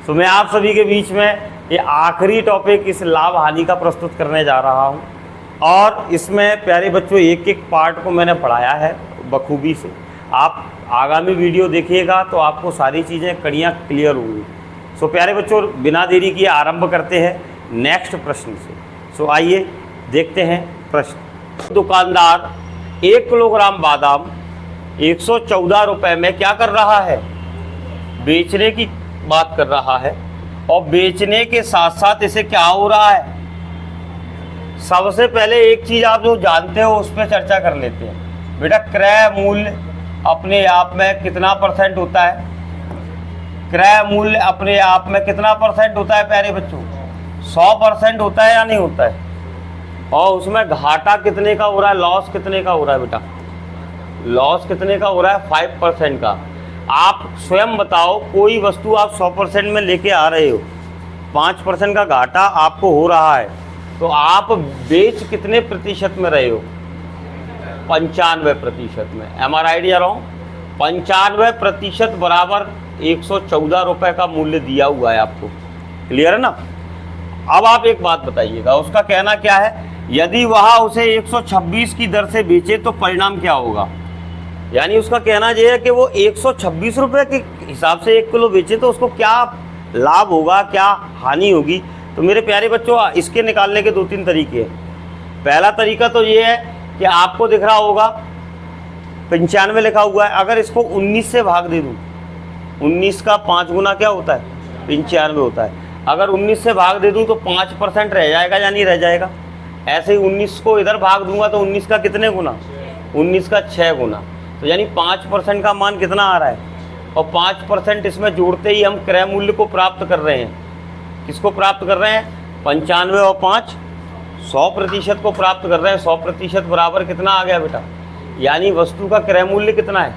तो मैं आप सभी के बीच में ये आखिरी टॉपिक इस लाभ हानि का प्रस्तुत करने जा रहा हूँ और इसमें प्यारे बच्चों एक एक पार्ट को मैंने पढ़ाया है बखूबी से। आप आगामी वीडियो देखिएगा तो आपको सारी चीज़ें कड़ियाँ क्लियर होंगी। सो प्यारे बच्चों बिना देरी किए आरंभ करते हैं नेक्स्ट प्रश्न से। सो आइए देखते हैं प्रश्न। दुकानदार 1 किलोग्राम बादाम 114 रुपये में क्या कर रहा है? बेचने की बात कर रहा है और बेचने के साथ साथ इसे क्या हो रहा है? सबसे पहले एक चीज़ आप जो जानते हो उस पर चर्चा कर लेते हैं। बेटा क्रय मूल्य अपने आप में कितना परसेंट होता है? क्रय मूल्य अपने आप में कितना परसेंट होता है प्यारे बच्चों? 100% होता है या नहीं होता है? और उसमें घाटा कितने का हो रहा है, लॉस कितने का हो रहा है बेटा? लॉस कितने का हो रहा है? 5% का। आप स्वयं बताओ, कोई वस्तु आप 100% में लेके आ रहे हो, 5% का घाटा आपको हो रहा है, तो आप बेच कितने प्रतिशत में रहे हो? 95% में। M are idea wrong? 95% बराबर 114 रुपये का मूल्य दिया हुआ है आपको। क्लियर है ना? अब आप एक बात बताइएगा, उसका कहना क्या है? यदि वह उसे 126 की दर से बेचे तो परिणाम क्या होगा? यानी उसका कहना यह है कि वो 126 रुपये के हिसाब से 1 किलो बेचे तो उसको क्या लाभ होगा, क्या हानि होगी? तो मेरे प्यारे बच्चों इसके निकालने के 2-3 तरीके हैं। पहला तरीका तो ये है कि आपको दिख रहा होगा 95 लिखा हुआ है, अगर इसको 19 से भाग दे दूँ, 19 का 5 गुना क्या होता है? 95 होता है। अगर 19 से भाग दे दूँ तो 5% रह जाएगा या नहीं रह जाएगा? ऐसे ही 19 को इधर भाग दूंगा तो 19 का कितने गुना? 19 का 6 गुना। तो यानी 5% का मान कितना आ रहा है? और 5% इसमें जोड़ते ही हम क्रय मूल्य को प्राप्त कर रहे हैं। किसको प्राप्त कर रहे हैं? 95 और 5 100% को प्राप्त कर रहे हैं। 100% बराबर कितना आ गया बेटा? यानी वस्तु का क्रय मूल्य कितना है?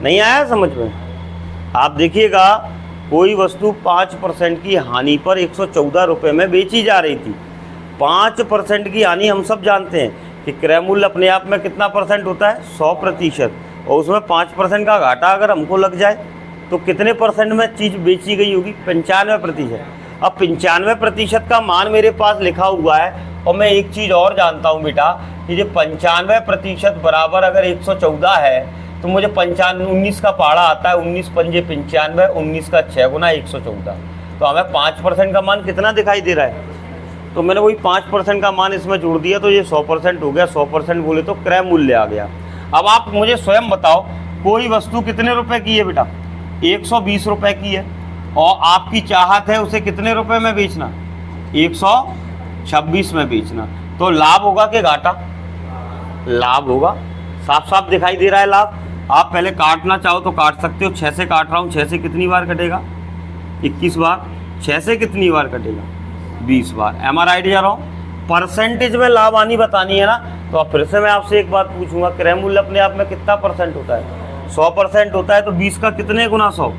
नहीं आया समझ में? आप देखिएगा, कोई वस्तु 5% की हानि पर 114 रुपये में बेची जा रही थी। 5% की हानि हम सब जानते हैं कि क्रय मूल्य अपने आप में कितना परसेंट होता है? 100%। और उसमें 5% का घाटा अगर हमको लग जाए तो कितने परसेंट में चीज़ बेची गई होगी? 95%। अब 95% का मान मेरे पास लिखा हुआ है और मैं एक चीज़ और जानता हूँ बेटा कि जो 95% बराबर अगर 114 है तो मुझे 19 का पहाड़ा आता है, 19 पंजे 95, 19 का 6 गुना 114। तो हमें 5% का मान कितना दिखाई दे रहा है? तो मैंने वही 5% का मान इसमें जोड़ दिया तो ये 100% हो गया। 100% बोले तो क्रय मूल्य आ गया। अब आप मुझे स्वयं बताओ, कोई वस्तु कितने रुपए की है बेटा? 120 रुपये की है और आपकी चाहत है उसे कितने रुपए में बेचना? 126 में बेचना। तो लाभ होगा कि घाटा? लाभ होगा। साफ साफ दिखाई दे रहा है लाभ। आप पहले काटना चाहो तो काट सकते हो। 6 से काट रहा हूँ, 6 से कितनी बार कटेगा? 21 बार। 6 से कितनी बार कटेगा? 20 बार। एम आर आइडिया रहा हूँ? परसेंटेज में लाभ हानि बतानी है ना, तो अब फिर से मैं आपसे एक बात पूछूंगा, क्रय मूल्य अपने आप में कितना परसेंट होता है? 100% होता है। तो 20 का कितने गुना 100?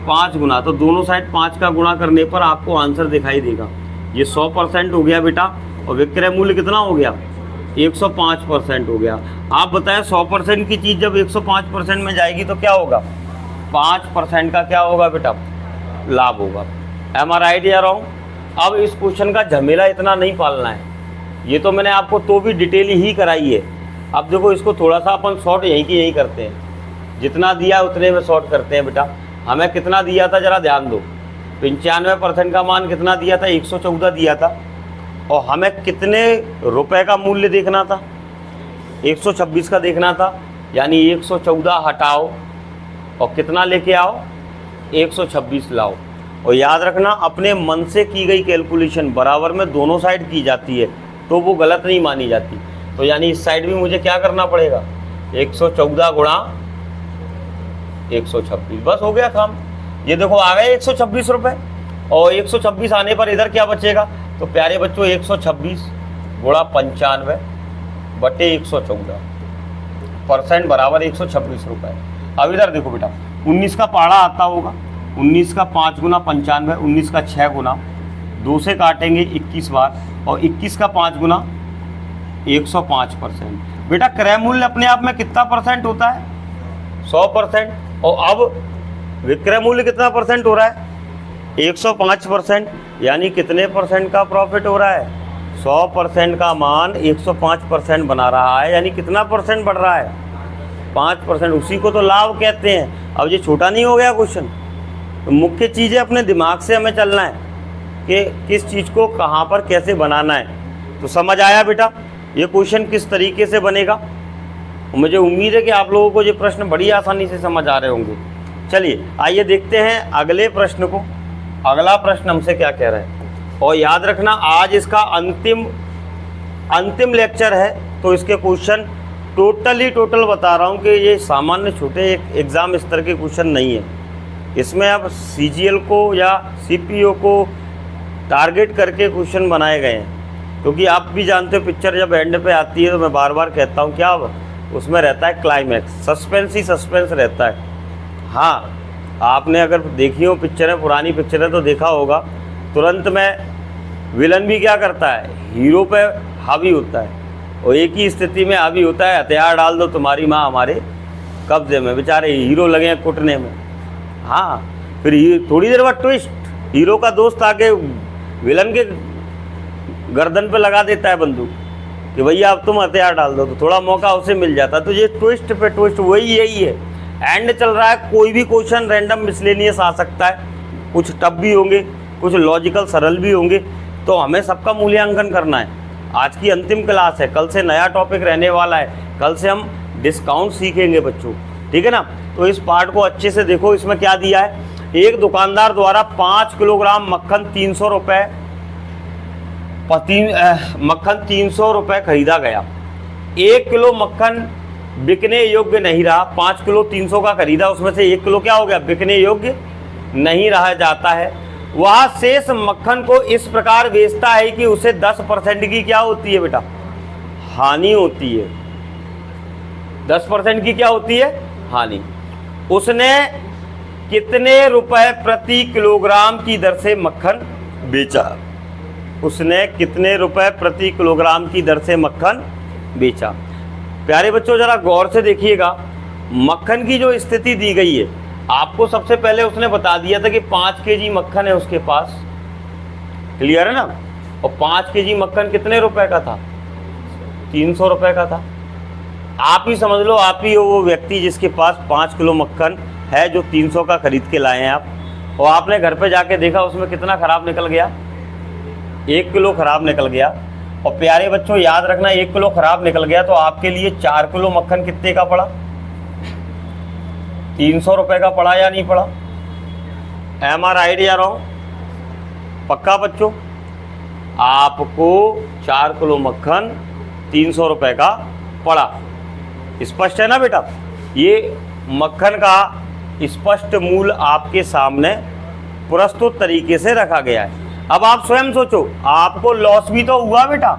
5 गुना। तो दोनों साइड 5 का गुणा करने पर आपको आंसर दिखाई देगा। ये 100% हो गया बेटा। और विक्रय मूल्य कितना हो गया? 105% हो गया। आप बताएं 100% की चीज़ जब 105% में जाएगी तो क्या होगा? 5% का क्या होगा बेटा? लाभ होगा। Am are idea wrong? अब इस क्वेश्चन का झमेला इतना नहीं पालना है। ये तो मैंने आपको तो भी डिटेल ही कराई है। अब देखो इसको थोड़ा सा अपन शॉर्ट यहीं की यहीं करते हैं। जितना दिया उतने में शॉर्ट करते हैं बेटा। हमें कितना दिया था जरा ध्यान दो। 95% का मान कितना दिया था? 114 दिया था। और हमें कितने रुपए का मूल्य देखना था? 126 का देखना था। यानी 114 हटाओ और कितना लेके आओ? 126 लाओ। और याद रखना, अपने मन से की गई कैलकुलेशन बराबर में दोनों साइड की जाती है तो वो गलत नहीं मानी जाती। तो यानी इस साइड भी मुझे क्या करना पड़ेगा? 114 गुणा 126। बस हो गया काम। ये देखो आ गए 126 रुपये। और 126 आने पर इधर क्या बचेगा? तो प्यारे बच्चों 126 गुणा 95 बटे 114 परसेंट बराबर 126 रुपये। अब इधर देखो बेटा, 19 का पहाड़ा आता होगा। 19 का 5 गुना 95, 19 का 6 गुना, 2 से काटेंगे 21 बार और 21 का 5 गुना 105%। बेटा क्रय मूल्य अपने आप में कितना परसेंट होता है? 100%। और अब विक्रय मूल्य कितना परसेंट हो रहा है? 105%, यानी कितने परसेंट का प्रॉफिट हो रहा है? 100% का मान 105% बना रहा है, यानी कितना परसेंट बढ़ रहा है? 5%। उसी को तो लाभ कहते हैं। अब ये छोटा नहीं हो गया क्वेश्चन? तो मुख्य चीज़ें अपने दिमाग से हमें चलना है कि किस चीज़ को कहाँ पर कैसे बनाना है। तो समझ आया बेटा ये क्वेश्चन किस तरीके से बनेगा? मुझे उम्मीद है कि आप लोगों को ये प्रश्न बड़ी आसानी से समझ आ रहे होंगे। चलिए आइए देखते हैं अगले प्रश्न को। अगला प्रश्न हमसे क्या कह रहा है, और याद रखना आज इसका अंतिम लेक्चर है, तो इसके क्वेश्चन टोटल बता रहा हूँ कि ये सामान्य छोटे एग्ज़ाम स्तर के क्वेश्चन नहीं है। इसमें अब CGL को या CPO को टारगेट करके क्वेश्चन बनाए गए हैं, क्योंकि आप भी जानते हो पिक्चर जब एंड पे आती है तो मैं बार बार कहता हूँ क्या उसमें रहता है क्लाइमैक्स, सस्पेंस ही सस्पेंस रहता है। हाँ, आपने अगर देखी हो पिक्चरें, पुरानी पिक्चरें, तो देखा होगा तुरंत में विलन भी क्या करता है, हीरो पे हावी होता है, और एक ही स्थिति में हावी होता है, हथियार डाल दो तुम्हारी माँ हमारे कब्जे में। बेचारे हीरो लगे हैं कुटने में। हाँ, फिर थोड़ी देर बाद ट्विस्ट, हीरो का दोस्त आके विलन के गर्दन पे लगा देता है बंदूक कि भैया अब तुम हथियार डाल दो, तो थोड़ा मौका उसे मिल जाता। तो ये ट्विस्ट पे ट्विस्ट वही यही है। एंड चल रहा है, कोई भी क्वेश्चन रैंडम मिसलेनियस आ सकता है, कुछ टफ भी होंगे, कुछ लॉजिकल सरल भी होंगे, तो हमें सबका मूल्यांकन करना है। आज की अंतिम क्लास है, कल से नया टॉपिक रहने वाला है, कल से हम डिस्काउंट सीखेंगे बच्चों, ठीक है ना। तो इस पार्ट को अच्छे से देखो। इसमें क्या दिया है, एक दुकानदार द्वारा 5 किलोग्राम मक्खन 300 रुपये खरीदा गया। 1 किलो मक्खन बिकने योग्य नहीं रहा। 5 किलो 300 का खरीदा, उसमें से 1 किलो क्या हो गया, बिकने योग्य नहीं रहा जाता है। वह शेष मक्खन को इस प्रकार बेचता है कि उसे 10% की क्या होती है बेटा, हानि होती है। 10% की क्या होती है, हानि। उसने कितने रुपए प्रति किलोग्राम की दर से मक्खन बेचा? उसने कितने रुपए प्रति किलोग्राम की दर से मक्खन बेचा? प्यारे बच्चों जरा गौर से देखिएगा, मक्खन की जो स्थिति दी गई है, आपको सबसे पहले उसने बता दिया था कि 5 केजी मक्खन है उसके पास, क्लियर है ना। और 5 केजी मक्खन कितने रुपए का था, 300 रुपए का था। आप ही समझ लो, आप ही हो वो व्यक्ति जिसके पास 5 किलो मक्खन है जो 300 का खरीद के लाए हैं आप, और आपने घर पे जाके देखा उसमें कितना खराब निकल गया, 1 किलो खराब निकल गया। और प्यारे बच्चों याद रखना, 1 किलो खराब निकल गया तो आपके लिए 4 किलो मक्खन कितने का पड़ा, 300 रुपए का पड़ा या नहीं पड़ा? एम आर राइट या रॉन्ग? पक्का बच्चों, आपको 4 किलो मक्खन 300 रुपए का पड़ा। स्पष्ट है ना बेटा? ये मक्खन का स्पष्ट मूल्य आपके सामने प्रस्तुत तरीके से रखा गया है। अब आप स्वयं सोचो, आपको लॉस भी तो हुआ बेटा।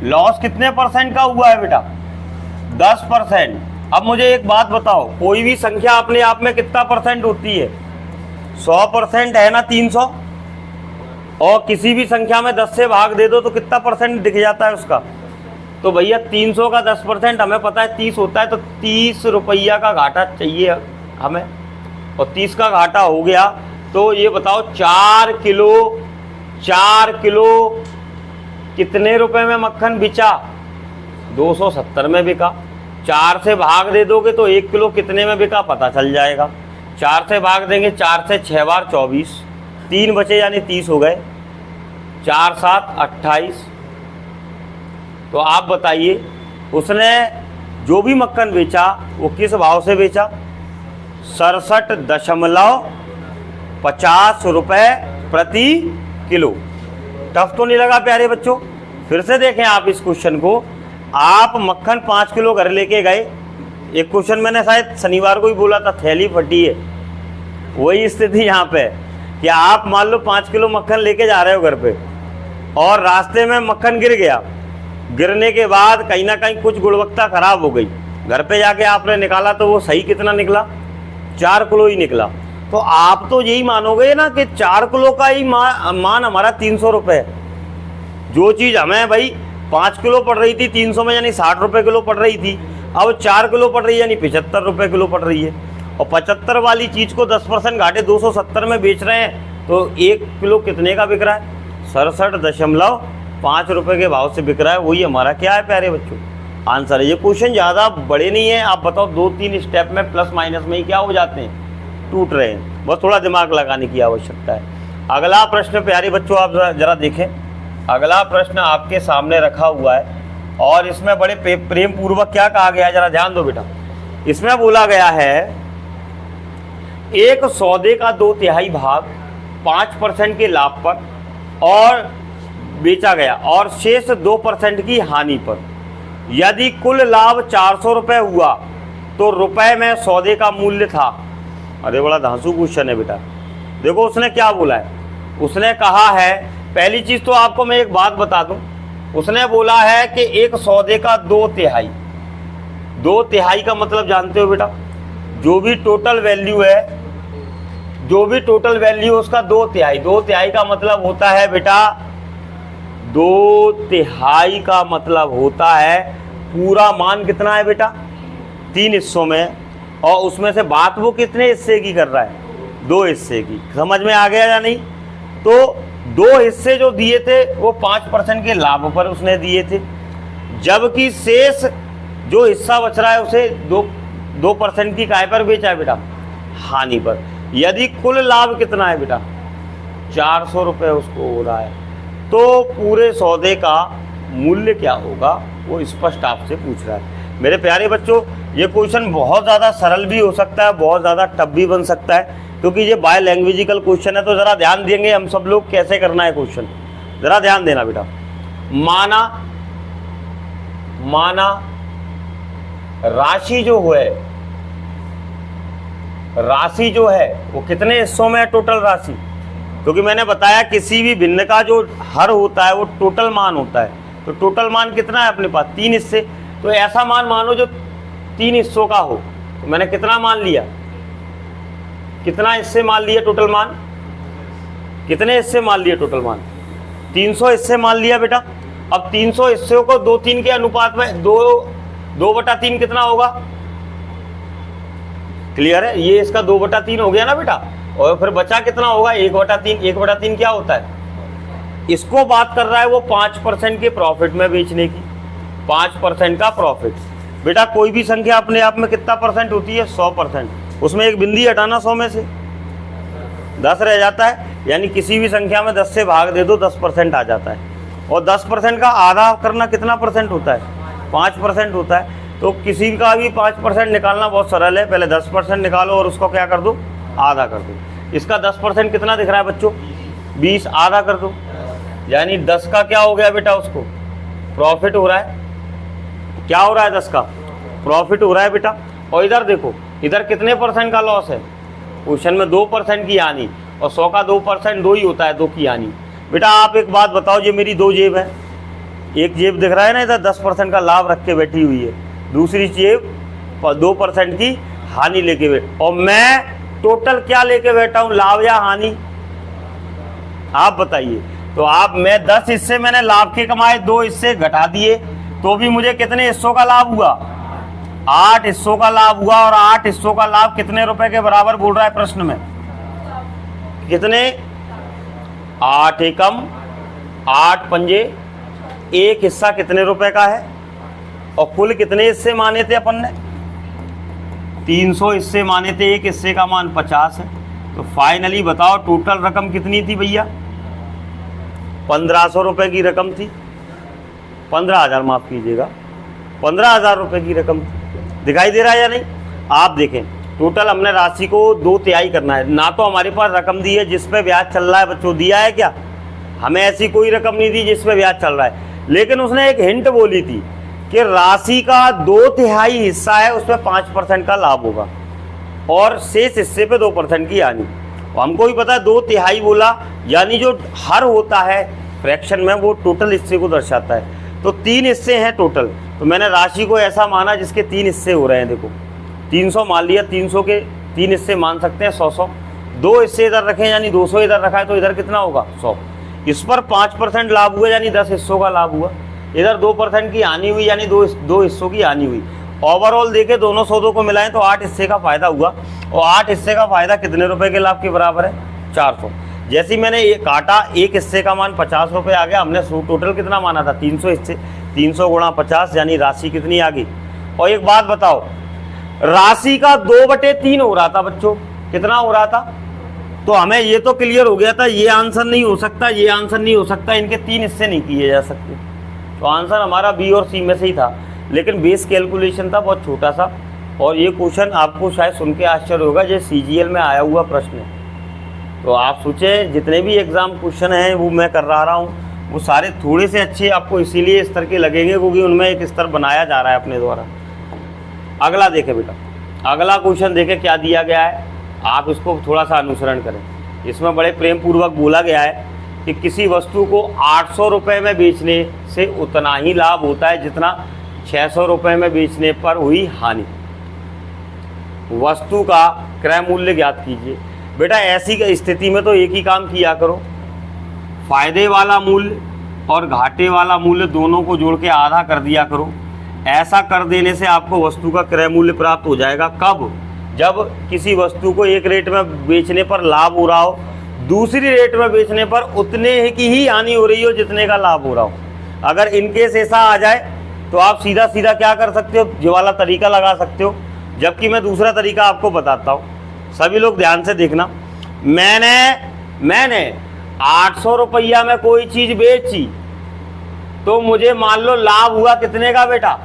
लॉस कितने परसेंट का हुआ है बेटा? 10%। अब मुझे एक बात बताओ, कोई भी संख्या अपने आप में कितना परसेंट होती है? 100% है ना 300, और किसी भी संख्या में 10 से भाग दे दो तो कितना परसेंट दिख जाता है उसका? तो भैया 300 का 10% हमें पता है 30 होता है, तो 30 रुपया का घाटा चाहिए हमें, और 30 का घाटा हो गया। तो ये बताओ 4 किलो कितने रुपए में मक्खन बिचा? 270 में बिका। 4 से भाग दे दोगे तो 1 किलो कितने में बिका पता चल जाएगा। 4 से भाग देंगे, 4 से 6 बार 24, 3 बचे यानी 30 हो गए, 4 7 28। तो आप बताइए उसने जो भी मक्खन बेचा वो किस भाव से बेचा? 67.50 रुपये प्रति किलो। टफ तो नहीं लगा प्यारे बच्चों? फिर से देखें आप इस क्वेश्चन को। आप मक्खन 5 किलो घर लेके गए, एक क्वेश्चन मैंने शायद शनिवार को ही बोला था, थैली फटी है, वही स्थिति यहाँ पे है कि आप मान लो 5 किलो मक्खन लेके जा रहे हो घर पे, और रास्ते में मक्खन गिर गया। गिरने के बाद कहीं ना कहीं कुछ गुणवत्ता खराब हो गई, घर पे जाके आपने निकाला तो वो सही कितना निकला? 4 किलो ही निकला। तो आप तो यही मानोगे ना कि 4 किलो का ही मान हमारा 300 रुपये है। जो चीज़ हमें भाई 5 किलो पड़ रही थी 300 में, यानी 60 रुपये किलो पड़ रही थी, अब 4 किलो पड़ रही है यानी 75 रुपये किलो पड़ रही है। और 75 वाली चीज को 10% घाटे 270 में बेच रहे हैं, तो 1 किलो कितने का बिक रहा है? 67.5 रुपए के भाव से बिक रहा है। वही हमारा क्या है प्यारे बच्चों, आंसर है। ये क्वेश्चन ज़्यादा बड़े नहीं है, आप बताओ 2-3 स्टेप में प्लस माइनस में ही क्या हो जाते हैं, टूट रहे हैं। बस थोड़ा दिमाग लगाने की आवश्यकता है। अगला प्रश्न प्यारे बच्चों आप जरा देखें। अगला प्रश्न आपके सामने रखा हुआ है और इसमें बड़े प्रेम पूर्वक क्या कहा गया है, जरा ध्यान दो बेटा। इसमें बोला गया है एक सौदे का 2/3 भाग 5% के लाभ पर और बेचा गया और शेष 2% की हानि पर। यदि कुल लाभ 400 रुपये हुआ तो रुपए में सौदे का मूल्य था। अरे बड़ा धांसू क्वेश्चन है बेटा। देखो उसने क्या बोला है, उसने कहा है, पहली चीज तो आपको मैं एक बात बता दूं, उसने बोला है कि एक सौदे का 2/3। 2/3 का मतलब जानते हो बेटा, जो भी टोटल वैल्यू है, जो भी टोटल वैल्यू उसका 2/3। 2/3 का मतलब होता है बेटा, 2/3 का मतलब होता है पूरा मान कितना है बेटा, 3 हिस्सों में, और उसमें से बात वो कितने हिस्से की कर रहा है, 2 हिस्से की। समझ में आ गया या नहीं? तो 2 हिस्से जो दिए थे वो 5% के लाभ पर उसने दिए थे, जबकि शेष जो हिस्सा बच रहा है उसे 2% की काय पर बेचा है बेटा, हानि पर। यदि कुल लाभ कितना है बेटा, 400 रुपये उसको हो रहा है, तो पूरे सौदे का मूल्य क्या होगा वो स्पष्ट आपसे पूछ रहा है। मेरे प्यारे बच्चों, ये क्वेश्चन बहुत ज़्यादा सरल भी हो सकता है, बहुत ज़्यादा टफ भी बन सकता है, क्योंकि ये बाय लैंग्वेजिकल क्वेश्चन है। तो ज़रा ध्यान देंगे हम सब लोग कैसे करना है क्वेश्चन, ज़रा ध्यान देना बेटा। माना राशि जो है वो कितने हिस्सों में है, टोटल राशि। क्योंकि मैंने बताया किसी भी भिन्न का जो हर होता है वो टोटल मान होता है, तो टोटल मान कितना है अपने पास, 3 हिस्से। तो ऐसा मान मानो जो 3 हिस्सों का हो, तो मैंने कितना मान लिया, कितना हिस्से मान लिए टोटल मान, कितने हिस्से मान लिए टोटल मान, 300 हिस्से मान लिया बेटा। अब 300 हिस्सों को 2-3 के अनुपात में 2/3 कितना होगा, क्लियर है? ये इसका 2/3 हो गया ना बेटा, और फिर बचा कितना होगा, 1/3। 1/3 क्या होता है, इसको बात कर रहा है वो 5% के प्रॉफिट में बेचने की, 5% का प्रॉफिट। बेटा कोई भी संख्या अपने आप में कितना परसेंट होती है, 100%। उसमें एक बिंदी हटाना 100 में से 10 रह जाता है, यानी किसी भी संख्या में 10 से भाग दे दो 10% आ जाता है। और 10% का आधा करना कितना परसेंट होता है, 5% होता है। तो किसी का भी 5% निकालना बहुत सरल है, पहले 10% निकालो और उसको क्या कर दो, आधा कर दो। इसका 10% कितना दिख रहा है बच्चों, 20, आधा कर दो, यानी 10 का क्या हो गया बेटा, उसको प्रॉफिट हो रहा है। क्या हो रहा है, 10 का प्रॉफिट हो रहा है बेटा। और इधर देखो, इधर कितने परसेंट का लॉस है, क्वेश्चन में 2% की हानि, और 100 का 2% 2 ही होता है, 2 की हानि। बेटा आप एक बात बताओ, ये मेरी 2 जेब है, एक जेब दिख रहा है ना इधर 10% का लाभ रख के बैठी हुई है, दूसरी जेब 2% की हानि लेके बैठ, और मैं टोटल क्या लेके बैठा हूं, लाभ या हानि, आप बताइए। तो मैं 10 हिस्से मैंने लाभ के कमाए, 2 हिस्से घटा दिए, तो भी मुझे कितने हिस्सों का लाभ हुआ, 8 हिस्सों का लाभ हुआ। और 8 हिस्सों का लाभ कितने रुपए के बराबर बोल रहा है प्रश्न में, कितने, 8 एकम 8 पंजे, एक हिस्सा कितने रुपए का है, और कुल कितने हिस्से माने थे अपन ने, 300 हिस्से माने थे, एक हिस्से का मान 50 है। तो फाइनली बताओ टोटल रकम कितनी थी भैया, 1500 रुपये की रकम थी, 15,000 माफ कीजिएगा, 15,000 रुपये की रकम थी। दिखाई दे रहा है या नहीं? आप देखें, टोटल हमने राशि को 2/3 करना है ना, तो हमारे पास रकम दी है जिस पे ब्याज चल रहा है बच्चों, दिया है क्या, हमें ऐसी कोई रकम नहीं दी जिस पे ब्याज चल रहा है। लेकिन उसने एक हिंट बोली थी कि राशि का 2/3 हिस्सा है, उसमें 5% का लाभ होगा और शेष हिस्से पे 2% की हानि। हमको भी पता है 2/3 बोला, यानी जो हर होता है फ्रैक्शन में वो टोटल हिस्से को दर्शाता है। तो 3 हिस्से हैं टोटल, तो मैंने राशि को ऐसा माना जिसके 3 हिस्से हो रहे हैं। देखो 300 मान लिया, 300 के 3 हिस्से मान सकते हैं 100-100, 2 हिस्से इधर रखें यानी 200 इधर रखा है, तो इधर कितना होगा 100। इस पर 5% लाभ हुआ यानी 10 हिस्सों का लाभ हुआ, इधर 2% की हानि हुई यानी दो हिस्सों की हानि हुई। ओवरऑल देखे दोनों सौदों को मिलाएं तो 8 हिस्से का फायदा हुआ, और 8 हिस्से का फायदा कितने रुपए के लाभ के बराबर है? 400। जैसे ही मैंने ये काटा, एक हिस्से का मान 50 रुपये आ गया। हमने टोटल कितना माना था? 300 हिस्से, 300 गुणा 50 यानी राशि कितनी आ गई? और एक बात बताओ, राशि का 2/3 हो रहा था बच्चों, कितना हो रहा था? तो हमें ये तो क्लियर हो गया था ये आंसर नहीं हो सकता, ये आंसर नहीं हो सकता, इनके 3 हिस्से नहीं किए जा सकते। तो आंसर हमारा बी और सी में से ही था, लेकिन बेस कैलकुलेशन था बहुत छोटा सा। और ये क्वेश्चन आपको शायद सुन के आश्चर्य होगा, ये CGL में आया हुआ प्रश्न है। तो आप सोचें जितने भी एग्ज़ाम क्वेश्चन हैं वो मैं कर रहा हूँ, वो सारे थोड़े से अच्छे आपको इसीलिए इस तरह के लगेंगे क्योंकि उनमें एक स्तर बनाया जा रहा है अपने द्वारा। अगला देखें बेटा, अगला क्वेश्चन देखें क्या दिया गया है, आप इसको थोड़ा सा अनुसरण करें। इसमें बड़े प्रेम पूर्वक बोला गया है कि किसी वस्तु को 800 रुपये में बेचने से उतना ही लाभ होता है जितना 600 रुपये में बेचने पर हुई हानि। वस्तु का क्रय मूल्य ज्ञात कीजिए। बेटा ऐसी स्थिति में तो एक ही काम किया करो, फायदे वाला मूल्य और घाटे वाला मूल्य दोनों को जोड़ के आधा कर दिया करो। ऐसा कर देने से आपको वस्तु का क्रय मूल्य प्राप्त हो जाएगा। कब? जब किसी वस्तु को एक रेट में बेचने पर लाभ हो रहा हो, दूसरी रेट में बेचने पर उतने की ही हानि हो रही हो जितने का लाभ हो रहा हो। अगर इनकेस ऐसा आ जाए तो आप सीधा सीधा क्या कर सकते हो, ये वाला तरीका लगा सकते हो। जबकि मैं दूसरा तरीका आपको बताता हूँ, सभी लोग ध्यान से देखना। मैंने 800 रुपया में कोई चीज़ बेची तो मुझे मान लो लाभ हुआ कितने का बेटा?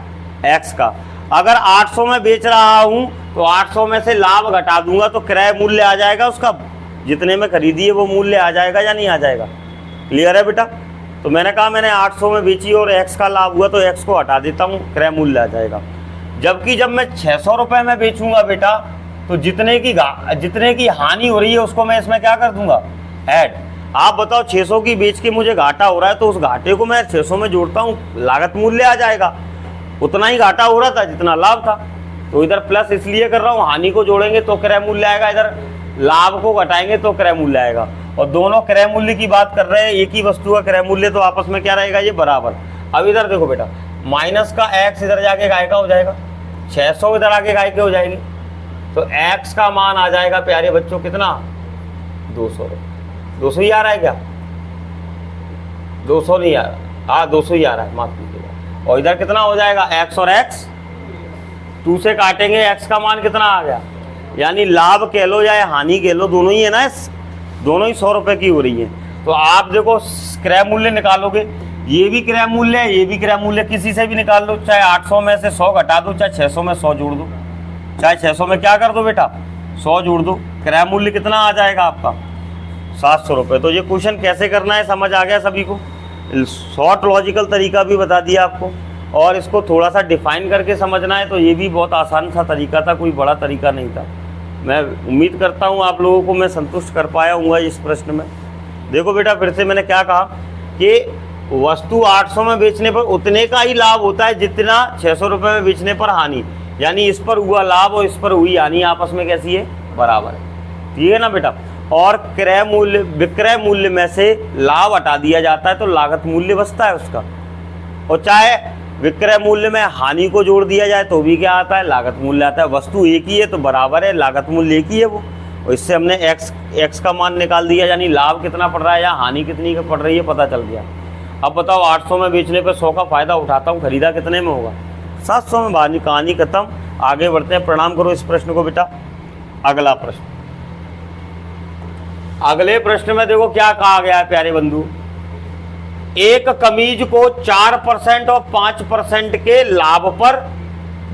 X का। अगर 800 में बेच रहा हूँ तो 800 में से लाभ घटा दूंगा तो क्रय मूल्य आ जाएगा उसका, जितने में खरीदी है वो मूल्य आ जाएगा या नहीं आ जाएगा? क्लियर है बेटा? तो मैंने कहा मैंने 800 में बेची और X का लाभ हुआ तो X को हटा देता हूँ, क्रय मूल्य आ जाएगा। जबकि जब मैं 600 रुपये में बेचूंगा बेटा तो जितने की हानि हो रही है उसको मैं इसमें क्या कर दूंगा? ऐड। आप बताओ 600 की बेच के मुझे घाटा हो रहा है तो उस घाटे को मैं 600 में जोड़ता हूँ, लागत मूल्य आ जाएगा। उतना ही घाटा हो रहा था जितना लाभ था। तो इधर प्लस इसलिए कर रहा हूँ, हानि को जोड़ेंगे तो क्रय मूल्य आएगा, इधर लाभ को घटाएंगे तो क्रय मूल्य आएगा। और दोनों क्रय मूल्य की बात कर रहे हैं, एक ही वस्तु का क्रय मूल्य, तो आपस में क्या रहेगा? ये बराबर। अब इधर देखो बेटा, माइनस का X इधर जाके गाय का हो जाएगा, 600 इधर आके गाय के हो जाएगी, तो X का मान आ जाएगा प्यारे बच्चों कितना? 200। 200 ही आ रहा है क्या? 200 नहीं आ रहा, हाँ 200 ही आ रहा है, माफ कीजिएगा। और इधर कितना हो जाएगा? X और X 2 से काटेंगे, X का मान कितना आ गया? यानी लाभ कह लो या हानि कह लो, दोनों ही है ना, दोनों ही 100 रुपये की हो रही है। तो आप देखो क्रय मूल्य निकालोगे, ये भी क्रय मूल्य है, ये भी क्रय मूल्य, किसी से भी निकाल लो, चाहे 800 में से 100 घटा दो, चाहे 600 में 100 जोड़ दो, चाहे 600 में क्या कर दो बेटा? 100 जोड़ दो, क्रय मूल्य कितना आ जाएगा आपका? 700 रुपये। तो ये क्वेश्चन कैसे करना है समझ आ गया सभी को? शॉर्ट लॉजिकल तरीका भी बता दिया आपको, और इसको थोड़ा सा डिफाइन करके समझना है तो ये भी बहुत आसान सा तरीका था, कोई बड़ा तरीका नहीं था। मैं उम्मीद करता हूँ आप लोगों को मैं संतुष्ट कर पाया हूँ इस प्रश्न में। देखो बेटा, फिर से मैंने क्या कहा कि वस्तु 800 में बेचने पर उतने का ही लाभ होता है जितना 600 रुपये में बेचने पर हानि, यानी इस पर हुआ लाभ और इस पर हुई हानि आपस में कैसी है? बराबर है। ठीक है ना बेटा? और क्रय मूल्य, विक्रय मूल्य में से लाभ हटा दिया जाता है तो लागत मूल्य बचता है उसका, और चाहे विक्रय मूल्य में हानि को जोड़ दिया जाए तो भी क्या आता है? लागत मूल्य आता है। वस्तु एक ही है तो बराबर है, लागत मूल्य एक ही है वो। और इससे हमने x का मान निकाल दिया, यानी लाभ कितना पड़ रहा है या हानि कितनी पड़ रही है पता चल गया। अब बताओ 800 में बेचने पर 100 का फायदा उठाता हूँ, खरीदा कितने में होगा? 700 में। कहानी खत्म। आगे बढ़ते हैं, प्रणाम करो इस प्रश्न को बेटा। अगला प्रश्न, अगले प्रश्न में देखो क्या कहा गया है प्यारे बंधु। एक कमीज को 4% और 5% के लाभ पर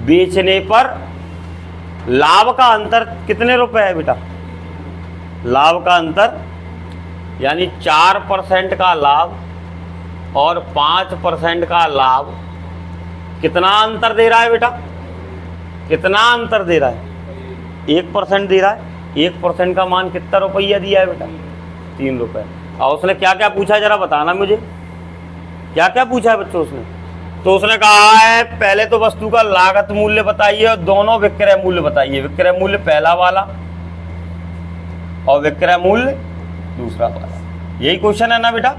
बेचने पर लाभ का अंतर कितने रुपए है बेटा? लाभ का अंतर यानी 4% का लाभ और 5% का लाभ, कितना अंतर दे रहा है बेटा? कितना अंतर दे रहा है? 1% दे रहा है। 1% का मान कितना रुपया दिया है बेटा? 3 रुपये। और उसने क्या क्या पूछा जरा बताना मुझे, क्या क्या पूछा है बच्चों उसने? तो उसने कहा है पहले तो वस्तु का लागत मूल्य बताइए और दोनों विक्रय मूल्य बताइए। विक्रय मूल्य पहला वाला और विक्रय मूल्य दूसरा वाला। यही क्वेश्चन है ना बेटा?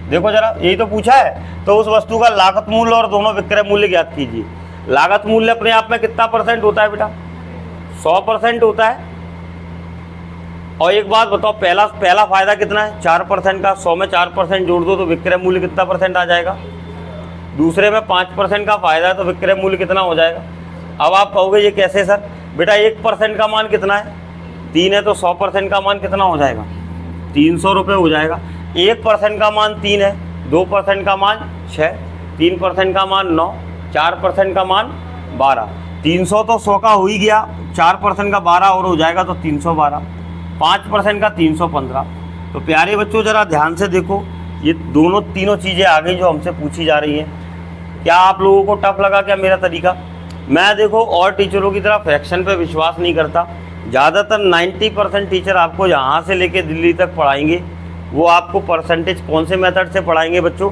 देखो जरा, यही तो पूछा है। तो उस वस्तु का लागत मूल्य और दोनों विक्रय मूल्य ज्ञात कीजिए। लागत मूल्य अपने आप में कितना परसेंट होता है बेटा? 100% होता है। और एक बात बताओ, पहला फायदा कितना है? 4% का। 100 में 4% जोड़ दो तो विक्रय मूल्य कितना परसेंट आ जाएगा? दूसरे में 5% का फायदा है तो विक्रय मूल्य कितना हो जाएगा? अब आप कहोगे ये कैसे सर? बेटा 1% का मान कितना है? 3 है तो 100% का मान कितना हो जाएगा? 300 रुपये हो जाएगा। 1% का मान 3 है, 2% का मान 6, 3% का मान 9, 4% का मान 12। 300 तो 100 का हो ही गया, 4% का 12 और हो जाएगा तो 312, 5% का 315। तो प्यारे बच्चों ज़रा ध्यान से देखो, ये तीनों चीज़ें आ गई जो हमसे पूछी जा रही हैं। क्या आप लोगों को टफ लगा क्या मेरा तरीका? मैं देखो और टीचरों की तरह फ्रैक्शन पे विश्वास नहीं करता। ज़्यादातर 90% टीचर आपको यहाँ से लेके दिल्ली तक पढ़ाएंगे, वो आपको परसेंटेज कौन से मेथड से पढ़ाएंगे बच्चों?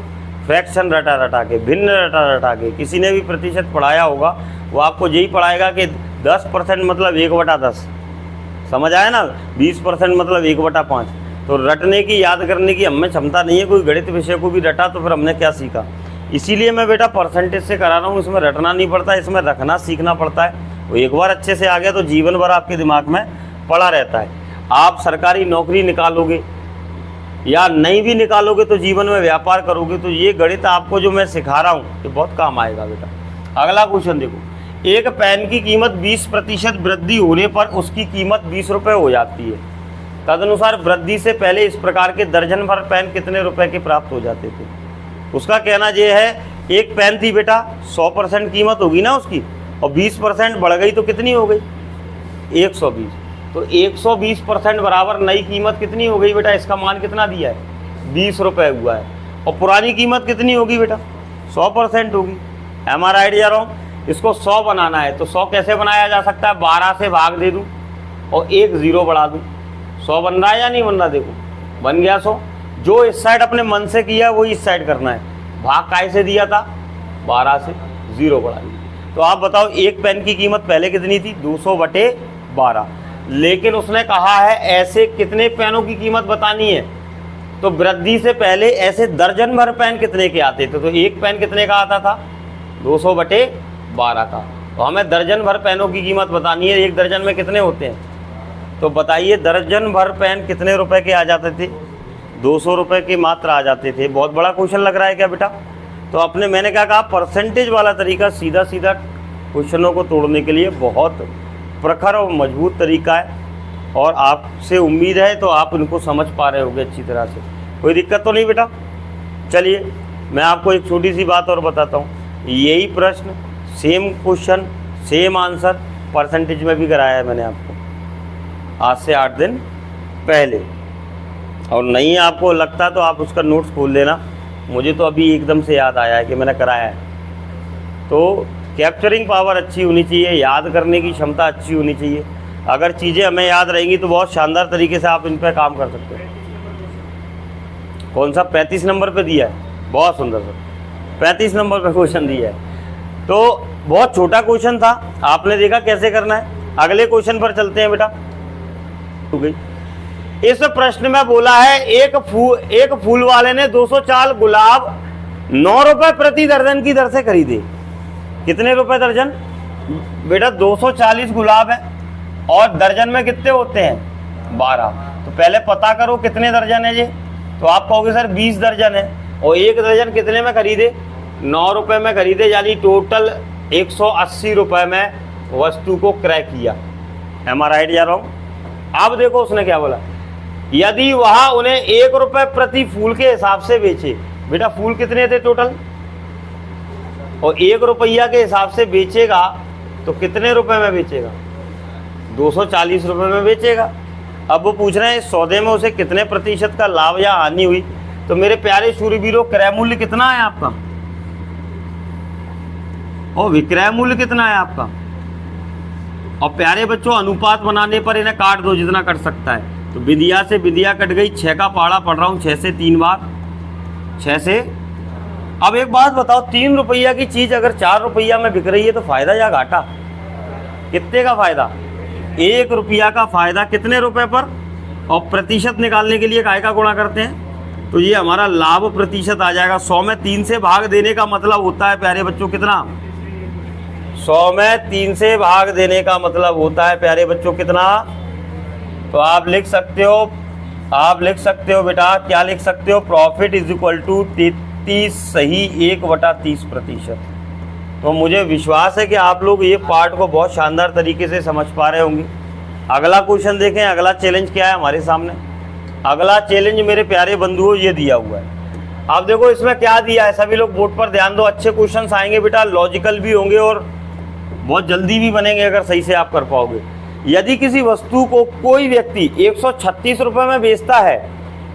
फ्रैक्शन रटा रटा के, भिन्न रटा रटा के। किसी ने भी प्रतिशत पढ़ाया होगा वो आपको यही पढ़ाएगा कि 10% मतलब 1/10, समझ आया ना? 20% मतलब 1/5। तो रटने की, याद करने की हमें क्षमता नहीं है। कोई गणित विषय को भी रटा तो फिर हमने क्या सीखा? इसीलिए मैं बेटा परसेंटेज से करा रहा हूँ। इसमें रटना नहीं पड़ता, इसमें रखना सीखना पड़ता है। वो एक बार अच्छे से आ गया तो जीवन भर आपके दिमाग में पड़ा रहता है। आप सरकारी नौकरी निकालोगे या नहीं भी निकालोगे तो जीवन में व्यापार करोगे तो ये गणित आपको जो मैं सिखा रहा हूँ ये बहुत काम आएगा बेटा। अगला क्वेश्चन देखो, एक पेन की कीमत 20% वृद्धि होने पर उसकी कीमत 20 रुपये हो जाती है। तदनुसार वृद्धि से पहले इस प्रकार के दर्जन भर पेन कितने रुपए के प्राप्त हो जाते थे? उसका कहना ये है, एक पेन थी बेटा, 100% कीमत होगी ना उसकी, और 20% बढ़ गई तो कितनी हो गई? 120। तो 120% बराबर नई कीमत कितनी हो गई बेटा? इसका मान कितना दिया है? 20 रुपये हुआ है। और पुरानी कीमत कितनी होगी बेटा? 100% होगी। Am are idea wrong? इसको 100 बनाना है तो 100 कैसे बनाया जा सकता है? 12 से भाग दे दूँ और 1 0 बढ़ा दूँ। 100 बन रहा है या नहीं बन रहा? देखो बन गया 100। जो इस साइड अपने मन से किया वही इस साइड करना है। भाग काय से दिया था? 12 से, 0 बढ़ा दिया। तो आप बताओ एक पेन की कीमत पहले कितनी थी? 200/12। लेकिन उसने कहा है ऐसे कितने पेनों की कीमत बतानी है, तो वृद्धि से पहले ऐसे दर्जन भर पेन कितने के आते थे? तो एक पेन कितने का आता था? 200/12 का। तो हमें दर्जन भर पेनों की कीमत बतानी है। एक दर्जन में कितने होते हैं? तो बताइए दर्जन भर पेन कितने रुपए के आ जाते थे? 200 रुपये के मात्र आ जाते थे। बहुत बड़ा क्वेश्चन लग रहा है क्या बेटा? तो मैंने क्या कहा, परसेंटेज वाला तरीका सीधा सीधा क्वेश्चनों को तोड़ने के लिए बहुत प्रखर और मजबूत तरीका है, और आपसे उम्मीद है तो आप इनको समझ पा रहे होंगे अच्छी तरह से। कोई दिक्कत तो नहीं बेटा? चलिए मैं आपको एक छोटी सी बात और बताता हूँ। यही प्रश्न, same question, same answer percentage में भी कराया है मैंने आपको आज से 8 दिन पहले। और नहीं आपको लगता तो आप उसका नोट्स खोल लेना। मुझे तो अभी एकदम से याद आया है कि मैंने कराया है। तो कैप्चरिंग पावर अच्छी होनी चाहिए, याद करने की क्षमता अच्छी होनी चाहिए। अगर चीज़ें हमें याद रहेंगी तो बहुत शानदार तरीके से आप इन पर काम कर सकते हैं। कौन सा? 35 नंबर पे दिया है, बहुत सुंदर सर। 35 नंबर पे क्वेश्चन दिया है। तो बहुत छोटा क्वेश्चन था, आपने देखा कैसे करना है। अगले क्वेश्चन पर चलते हैं बेटा। हो गई। इस प्रश्न में बोला है एक फूल वाले ने 204 गुलाब 9 रुपए प्रति दर्जन की दर से खरीदे। कितने रुपए दर्जन? बेटा 240 गुलाब है और दर्जन में कितने होते हैं? 12। तो पहले पता करो कितने दर्जन है ये। तो आप कहोगे सर 20 दर्जन है, और एक दर्जन कितने में खरीदे? 9 रुपए में खरीदे, यानी टोटल 180 रुपए में वस्तु को क्रय किया। Am are idea wrong? अब देखो उसने क्या बोला, यदि वह उन्हें 1 रुपए प्रति फूल के हिसाब से बेचे। बेटा फूल कितने थे टोटल? और 1 रुपया के हिसाब से बेचेगा तो कितने रुपए में बेचेगा? 240 रुपए में बेचेगा। अब वो पूछ रहे हैं इस सौदे में उसे कितने प्रतिशत का लाभ या हानि हुई। तो मेरे प्यारे शूरवीरों, क्रय मूल्य कितना है आपका और विक्रय मूल्य कितना है आपका? और प्यारे बच्चों, अनुपात बनाने पर इन्हें काट दो जितना कट सकता है। तो विदिया से विदिया कट गई, 6 का पहाड़ा पढ़ रहा हूँ 6 से 3 बार, 6 से। अब एक बात बताओ, 3 रुपया की चीज़ अगर 4 रुपया में बिक रही है तो फायदा या घाटा? कितने का फायदा? 1 रुपया का फायदा कितने रुपए पर? और प्रतिशत निकालने के लिए काय का गुणा करते हैं, तो ये हमारा लाभ प्रतिशत आ जाएगा। 100 में 3 से भाग देने का मतलब होता है प्यारे बच्चों कितना? 100 में 3 से भाग देने का मतलब होता है प्यारे बच्चों कितना? तो आप लिख सकते हो बेटा, क्या लिख सकते हो? प्रॉफिट इज इक्वल टू 33 सही 1/30%। तो मुझे विश्वास है कि आप लोग ये पार्ट को बहुत शानदार तरीके से समझ पा रहे होंगे। अगला क्वेश्चन देखें, अगला चैलेंज क्या है हमारे सामने। अगला चैलेंज मेरे प्यारे बंधुओं ये दिया हुआ है। आप देखो इसमें क्या दिया है, सभी लोग बोर्ड पर ध्यान दो। अच्छे क्वेश्चंस आएंगे बेटा, लॉजिकल भी होंगे और बहुत जल्दी भी बनेंगे अगर सही से आप कर पाओगे। यदि किसी वस्तु को कोई व्यक्ति 136 रुपये में बेचता है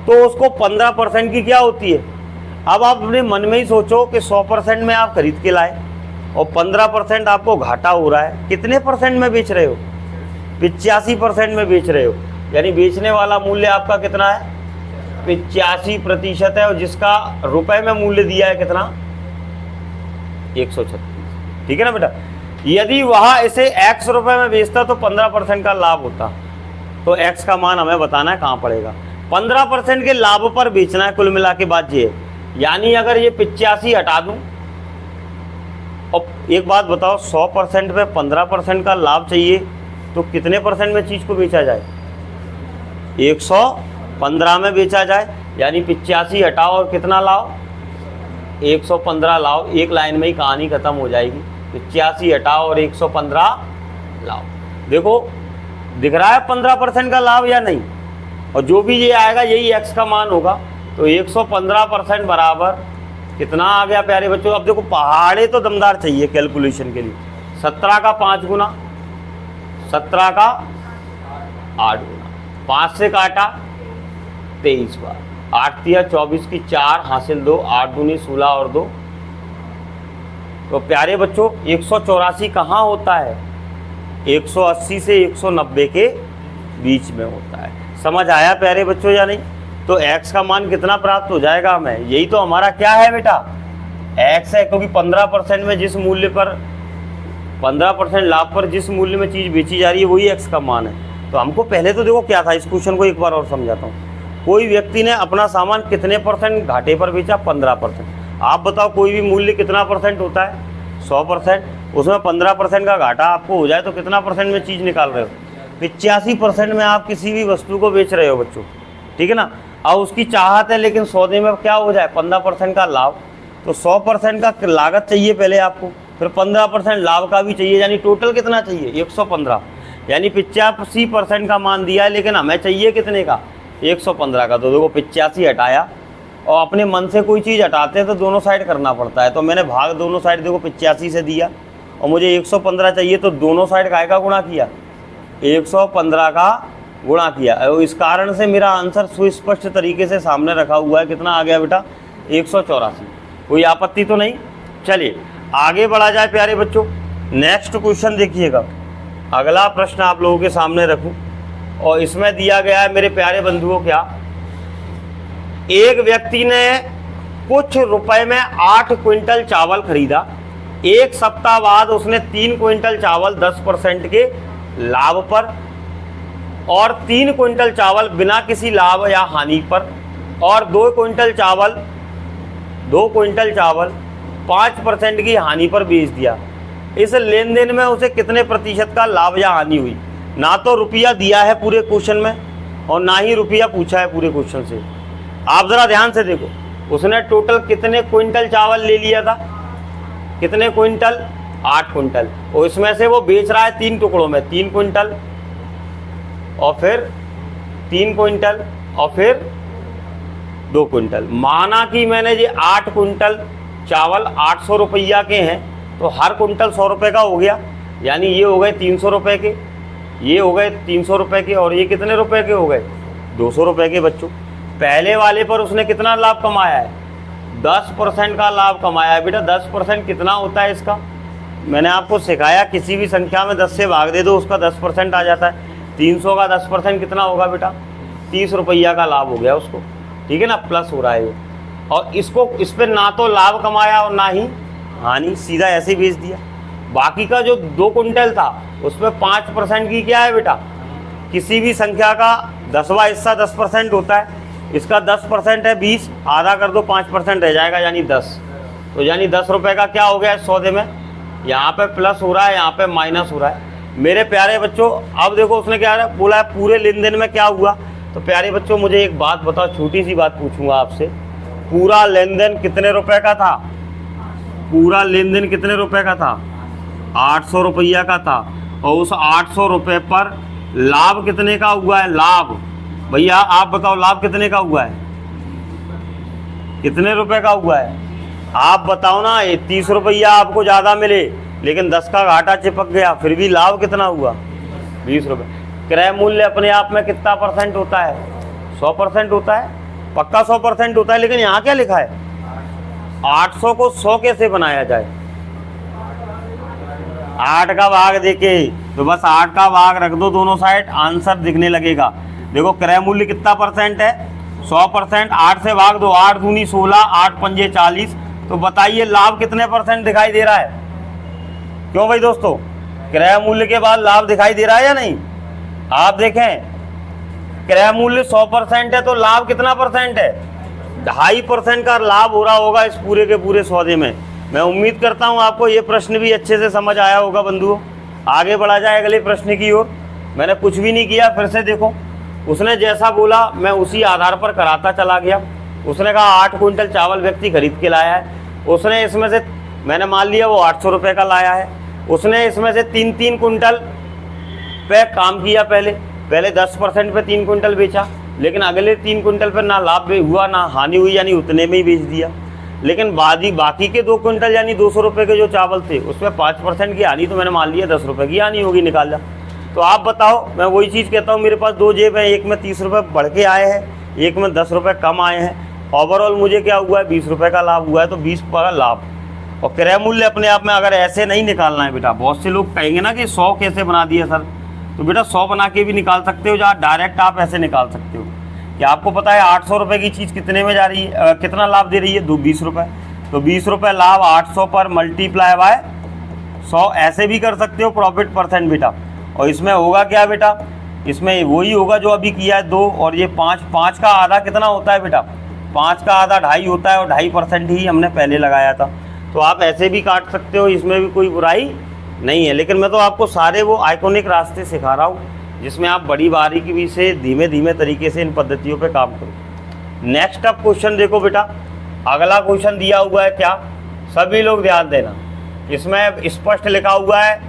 तो उसको 15% की क्या होती है? अब आप अपने मन में ही सोचो कि 100% में आप खरीद के लाए और 15% आपको घाटा हो रहा है। कितने परसेंट में बेच रहे हो? 85% में बेच रहे हो। यानी बेचने वाला मूल्य आपका कितना है? 85% है और जिसका रुपए में मूल्य दिया है कितना? 136। ठीक है ना बेटा। यदि वह इसे x रुपए में बेचता तो 15% का लाभ होता। तो x का मान हमें बताना है कहाँ पड़ेगा। 15% के लाभ पर बेचना है, कुल मिला के बात ये है। यानी अगर ये 85 हटा दूं, और एक बात बताओ 100% पे 15% का लाभ चाहिए तो कितने परसेंट में चीज़ को बेचा जाए? 115 में बेचा जाए। यानी 85 हटाओ और कितना लाओ? 115 लाओ। एक लाइन में ही कहानी खत्म हो जाएगी। 85 हटाओ और 115 लाओ। देखो दिख रहा है 15% का लाभ या नहीं? और जो भी ये आएगा यही x का मान होगा। तो 115% बराबर कितना आ गया प्यारे बच्चों? अब देखो पहाड़े तो दमदार चाहिए कैलकुलेशन के लिए। 17 का 5 गुना, 17 का 8 गुना, 5 से काटा 23 बार, 8 तिया 24 की 4 हासिल 2, 8 दूनी 16 और 2। तो प्यारे बच्चों 184 कहाँ होता है? 180 से 190 के बीच में होता है। समझ आया प्यारे बच्चों या नहीं? तो x का मान कितना प्राप्त हो जाएगा हमें? यही तो हमारा क्या है बेटा? x है, क्योंकि 15% में जिस मूल्य पर 15% लाभ पर जिस मूल्य में चीज़ बेची जा रही है वही x का मान है। तो हमको पहले तो देखो क्या था, इस क्वेश्चन को एक बार और समझाता हूँ। कोई व्यक्ति ने अपना सामान कितने % घाटे पर बेचा? 15%। आप बताओ कोई भी मूल्य कितना % होता है? 100%। उसमें 15% का घाटा आपको हो जाए तो कितना % में चीज़ निकाल रहे हो? 85% में आप किसी भी वस्तु को बेच रहे हो बच्चों। ठीक है ना। अब उसकी चाहत है लेकिन सौदे में क्या हो जाए? 15% का लाभ। तो 100% का लागत चाहिए पहले आपको, फिर 15% लाभ का भी चाहिए। यानी टोटल कितना चाहिए? 115। यानी 85% का मान दिया है लेकिन हमें चाहिए कितने का? 115 का। तो देखो 85 हटाया, और अपने मन से कोई चीज़ हटाते हैं तो दोनों साइड करना पड़ता है। तो मैंने भाग दोनों साइड देखो 85 से दिया और मुझे 115 चाहिए, तो दोनों साइड काय का गुणा किया? 115 का गुणा किया। और इस कारण से मेरा आंसर सुस्पष्ट तरीके से सामने रखा हुआ है। कितना आ गया बेटा? 184। कोई आपत्ति तो नहीं? चलिए आगे बढ़ा जाए प्यारे बच्चों। नेक्स्ट क्वेश्चन देखिएगा। अगला प्रश्न आप लोगों के सामने रखूं और इसमें दिया गया है मेरे प्यारे बंधुओं, क्या एक व्यक्ति ने कुछ रुपए में 8 क्विंटल चावल खरीदा। एक सप्ताह बाद उसने 3 क्विंटल चावल 10% के लाभ पर और 3 क्विंटल चावल बिना किसी लाभ या हानि पर और 2 क्विंटल चावल 5% की हानि पर बेच दिया। इस लेन देन में उसे कितने प्रतिशत का लाभ या हानि हुई? ना तो रुपया दिया है पूरे क्वेश्चन में और ना ही रुपया पूछा है पूरे क्वेश्चन से। आप जरा ध्यान से देखो, उसने टोटल कितने क्विंटल चावल ले लिया था? कितने क्विंटल? 8 क्विंटल। और इसमें से वो बेच रहा है 3 टुकड़ों में, 3 क्विंटल और फिर 3 क्विंटल और फिर 2 क्विंटल। माना कि मैंने ये 8 क्विंटल चावल 800 रुपया के हैं, तो हर क्विंटल 100 रुपये का हो गया। यानी ये हो गए 300 रुपये के, ये हो गए 300 रुपये के, और ये कितने रुपए के हो गए? 200 रुपये के। बच्चों पहले वाले पर उसने कितना लाभ कमाया है? 10% का लाभ कमाया है। बेटा 10% कितना होता है इसका? मैंने आपको सिखाया, किसी भी संख्या में 10 से भाग दे दो उसका 10% आ जाता है। 300 का 10% कितना होगा बेटा? 30 रुपया का लाभ हो गया उसको। ठीक है ना, प्लस हो रहा है ये। और इसको इस पर ना तो लाभ कमाया और ना ही हानि, सीधा ऐसे बेच दिया। बाकी का जो 2 क्विंटल था उसमें 5% की क्या है बेटा? किसी भी संख्या का 10वां हिस्सा 10% होता है। इसका 10% है 20, आधा कर दो 5% रह जाएगा यानी 10। तो यानी 10 रुपये का क्या हो गया सौदे में? यहाँ पे प्लस हो रहा है, यहाँ पे माइनस हो रहा है। मेरे प्यारे बच्चों, अब देखो उसने क्या बोला है, पूरे लेन देन में क्या हुआ। तो प्यारे बच्चों मुझे एक बात बताओ, छोटी सी बात पूछूंगा आपसे, पूरा लेन देन कितने रुपए का था? पूरा लेन देन कितने रुपए का था? 800 रुपया का था। और उस 800 रुपये पर लाभ कितने का हुआ है? लाभ भैया आप बताओ, लाभ कितने का हुआ है? कितने रुपए का हुआ है? आप बताओ ना। 30 रुपया आपको ज़्यादा मिले, लेकिन 10 का घाटा चिपक गया, फिर भी लाभ कितना हुआ? 20 रुपये। क्रय मूल्य अपने आप में कितना % होता है? 100% होता है, पक्का 100% होता है। लेकिन यहाँ क्या लिखा है? 800 को 100 कैसे बनाया जाए? 8 का भाग देके, तो बस 8 का भाग रख दो दोनों साइड, आंसर दिखने लगेगा। देखो क्रय मूल्य कितना % है? 100%। 8 से भाग दो, 8 दूनी 16, 8 पंजे 40। तो बताइए लाभ कितने % दिखाई दे रहा है? क्यों भाई दोस्तों, क्रय मूल्य के बाद लाभ दिखाई दे रहा है या नहीं? आप देखें, क्रय मूल्य 100% है तो लाभ कितना % है? 2.5% का लाभ हो रहा होगा इस पूरे के पूरे सौदे में। मैं उम्मीद करता हूं आपको ये प्रश्न भी अच्छे से समझ आया होगा बंधुओं। आगे बढ़ा जाए अगले प्रश्न की ओर। मैंने कुछ भी नहीं किया, फिर से देखो, उसने जैसा बोला मैं उसी आधार पर कराता चला गया। उसने कहा 8 क्विंटल चावल व्यक्ति खरीद के लाया है। उसने इसमें से, मैंने मान लिया वो 800 रुपये का लाया है। उसने इसमें से 3 क्विंटल पे काम किया, पहले 10% पे 3 क्विंटल बेचा, लेकिन अगले 3 क्विंटल पर ना लाभ हुआ ना हानि हुई, यानी उतने में ही बेच दिया। लेकिन बाकी के 2 क्विंटल यानी 200 रुपये के जो चावल थे उसमें 5% की हानि, तो मैंने मान लिया 10 रुपये की हानि होगी, निकाला। तो आप बताओ, मैं वही चीज़ कहता हूँ, मेरे पास 2 जेब हैं, एक में 30 रुपये बढ़ के आए हैं, एक में 10 रुपये कम आए हैं। ओवरऑल मुझे क्या हुआ है? 20 रुपये का लाभ हुआ है, तो 20 का लाभ। और क्रय मूल्य अपने आप में अगर ऐसे नहीं निकालना है बेटा, बहुत से लोग कहेंगे ना कि 100 कैसे बना दिया सर, तो बेटा 100 बना के भी निकाल सकते हो, जहाँ डायरेक्ट आप ऐसे निकाल सकते हो कि आपको पता है 800 रुपये की चीज़ कितने में जा रही है, कितना लाभ दे रही है? 20 रुपये। तो 20 रुपये लाभ 800 पर मल्टीप्लाई बाय 100, ऐसे भी कर सकते हो प्रॉफिट % बेटा। और इसमें होगा क्या बेटा? इसमें वही होगा जो अभी किया है 2, और ये 5 का आधा कितना होता है बेटा? 5 का आधा 2.5 होता है, और 2.5% ही हमने पहले लगाया था। तो आप ऐसे भी काट सकते हो, इसमें भी कोई बुराई नहीं है। लेकिन मैं तो आपको सारे वो आइकॉनिक रास्ते सिखा रहा हूँ जिसमें आप बड़ी बारीकी से धीमे धीमे तरीके से इन पद्धतियों पे काम करो। नेक्स्ट अब क्वेश्चन देखो बेटा, अगला क्वेश्चन दिया हुआ है क्या? सभी लोग ध्यान देना, इसमें स्पष्ट लिखा हुआ है,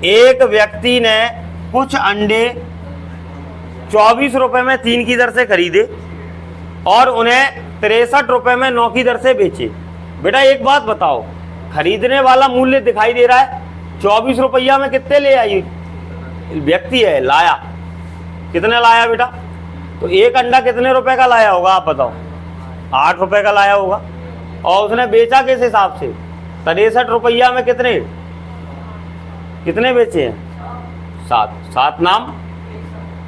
एक व्यक्ति ने कुछ अंडे 24 रुपये में 3 की दर से खरीदे और उन्हें 63 रुपये में 9 की दर से बेचे। बेटा एक बात बताओ, खरीदने वाला मूल्य दिखाई दे रहा है 24 रुपया में, कितने ले आई व्यक्ति है, लाया कितने लाया बेटा? तो एक अंडा कितने रुपए का लाया होगा आप बताओ? 8 रुपए का लाया होगा। और उसने बेचा किस हिसाब से? 63 रुपया में कितने बेचे हैं? 7 नाम।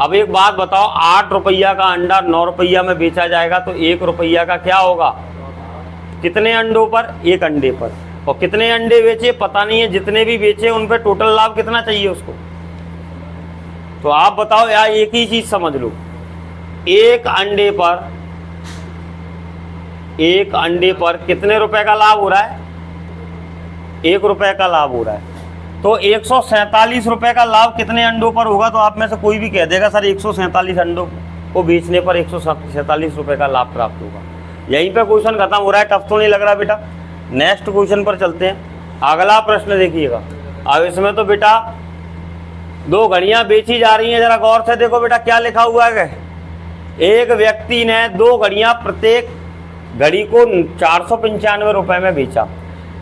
अब एक बात बताओ, 8 रुपया का अंडा 9 रुपया में बेचा जाएगा तो 1 रुपया का क्या होगा? कितने अंडों पर? 1 अंडे पर। और कितने अंडे बेचे पता नहीं है, जितने भी बेचे उन पे टोटल लाभ कितना चाहिए उसको? तो आप बताओ यार, एक ही चीज समझ लो, एक अंडे पर कितने रुपए का लाभ हो रहा है? 1 रुपए का लाभ हो रहा है। तो 147 रुपए का लाभ कितने अंडों पर होगा? तो आप में से कोई भी कह देगा सर 147 अंडों को बेचने पर 147 रुपए का लाभ प्राप्त होगा। यहीं पे क्वेश्चन खत्म हो रहा है। टफ तो नहीं लग रहा बेटा? नेक्स्ट क्वेश्चन पर चलते हैं। अगला प्रश्न देखिएगा। अब इसमें तो बेटा 2 घड़ियां बेची जा रही हैं, जरा गौर से देखो बेटा क्या लिखा हुआ है। एक व्यक्ति ने 2 घड़ियां, प्रत्येक घड़ी को 495 रुपए में बेचा।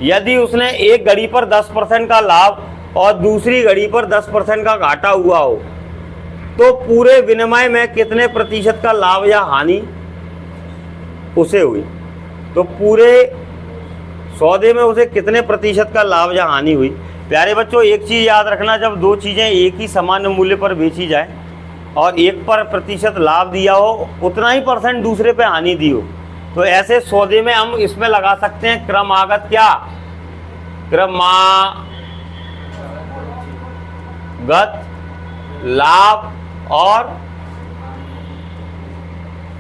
यदि उसने एक घड़ी पर 10% का लाभ और दूसरी घड़ी पर 10% का घाटा हुआ हो, तो पूरे विनिमय में कितने प्रतिशत का लाभ या हानि उसे हुई? तो पूरे सौदे में उसे कितने प्रतिशत का लाभ या हानि हुई? प्यारे बच्चों एक चीज़ याद रखना, जब 2 चीज़ें एक ही सामान्य मूल्य पर बेची जाए और एक पर प्रतिशत लाभ दिया हो, उतना ही % दूसरे पे हानि दी हो, तो ऐसे सौदे में हम इसमें लगा सकते हैं क्रमागत क्या? क्रमागत लाभ और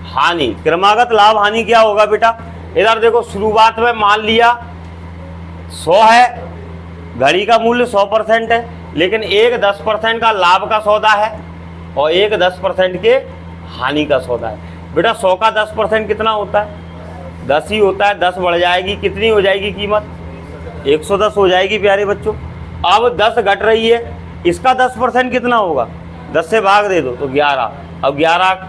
हानि। क्रमागत लाभ हानि क्या होगा बेटा? इधर देखो, शुरुआत में मान लिया 100 है, घड़ी का मूल्य 100% है, लेकिन एक 10% का लाभ का सौदा है और एक 10% के हानि का सौदा है। बेटा 100 का 10% कितना होता है? 10 ही होता है। 10 बढ़ जाएगी, कितनी हो जाएगी कीमत? 110 हो जाएगी प्यारे बच्चों। अब 10 घट रही है, इसका 10% कितना होगा? 10 से भाग दे दो तो 11। अब 11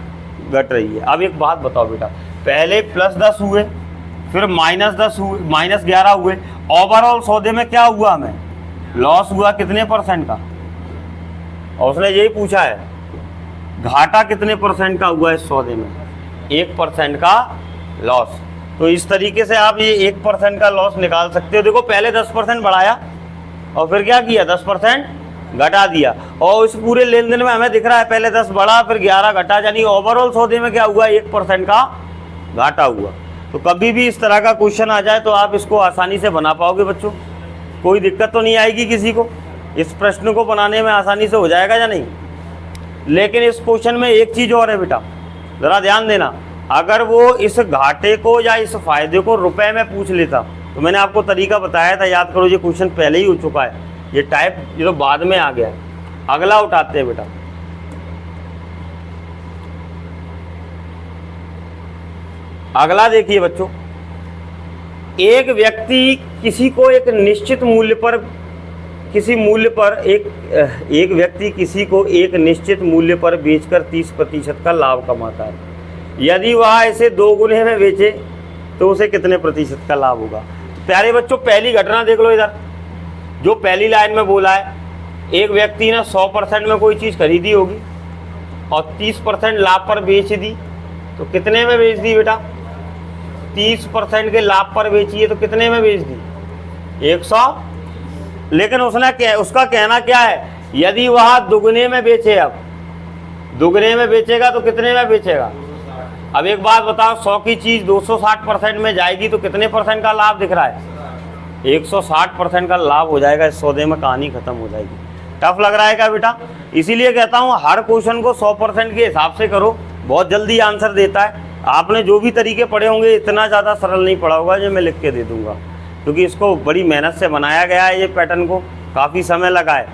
घट रही है। अब एक बात बताओ बेटा, पहले +10 हुए, फिर -10 हुए, -11 हुए, ओवरऑल सौदे में क्या हुआ? हमें लॉस हुआ कितने % का? और उसने यही पूछा है घाटा कितने % का हुआ इस सौदे में? 1% का लॉस। तो इस तरीके से आप ये 1% का लॉस निकाल सकते हो। देखो पहले 10% बढ़ाया और फिर क्या किया? 10% घटा दिया। और इस पूरे लेन देन में हमें दिख रहा है पहले 10 बढ़ा फिर 11 घटा, यानी ओवरऑल सौदे में क्या हुआ? 1% का घाटा हुआ। तो कभी भी इस तरह का क्वेश्चन आ जाए तो आप इसको आसानी से बना पाओगे बच्चों, कोई दिक्कत तो नहीं आएगी किसी को। इस प्रश्न को बनाने में आसानी से हो जाएगा या नहीं? लेकिन इस क्वेश्चन में एक चीज़ और है बेटा, ज़रा ध्यान देना। अगर वो इस घाटे को या इस फायदे को रुपए में पूछ लेता तो मैंने आपको तरीका बताया था, याद करो। ये क्वेश्चन पहले ही हो चुका है, ये टाइप ये तो बाद में आ गया है। अगला उठाते हैं बेटा। अगला देखिए बच्चों, एक व्यक्ति किसी को एक निश्चित मूल्य पर एक व्यक्ति किसी को एक निश्चित मूल्य पर बेचकर 30% का लाभ कमाता है। यदि वह इसे 2 गुने में बेचे तो उसे कितने % का लाभ होगा? प्यारे बच्चों पहली घटना देख लो इधर, जो पहली लाइन में बोला है, एक व्यक्ति ने 100% में कोई चीज़ खरीदी होगी और 30% लाभ पर बेच दी, तो कितने में बेच दी बेटा? 30% के लाभ पर बेची है तो कितने में बेच दी? 100। लेकिन उसका कहना क्या है? यदि वह दुगने में बेचे, अब दुगने में बेचेगा तो कितने में बेचेगा? अब एक बात बताओ, 100 की चीज़ 260% में जाएगी तो कितने % का लाभ दिख रहा है? 160% का लाभ हो जाएगा इस सौदे में, कहानी खत्म हो जाएगी। टफ लग रहा है क्या बेटा? इसीलिए कहता हूँ हर क्वेश्चन को 100% के हिसाब से करो, बहुत जल्दी आंसर देता है। आपने जो भी तरीके पढ़े होंगे इतना ज़्यादा सरल नहीं पढ़ा होगा जो मैं लिख के दे दूँगा, क्योंकि इसको बड़ी मेहनत से बनाया गया है। ये पैटर्न को काफ़ी समय लगा है।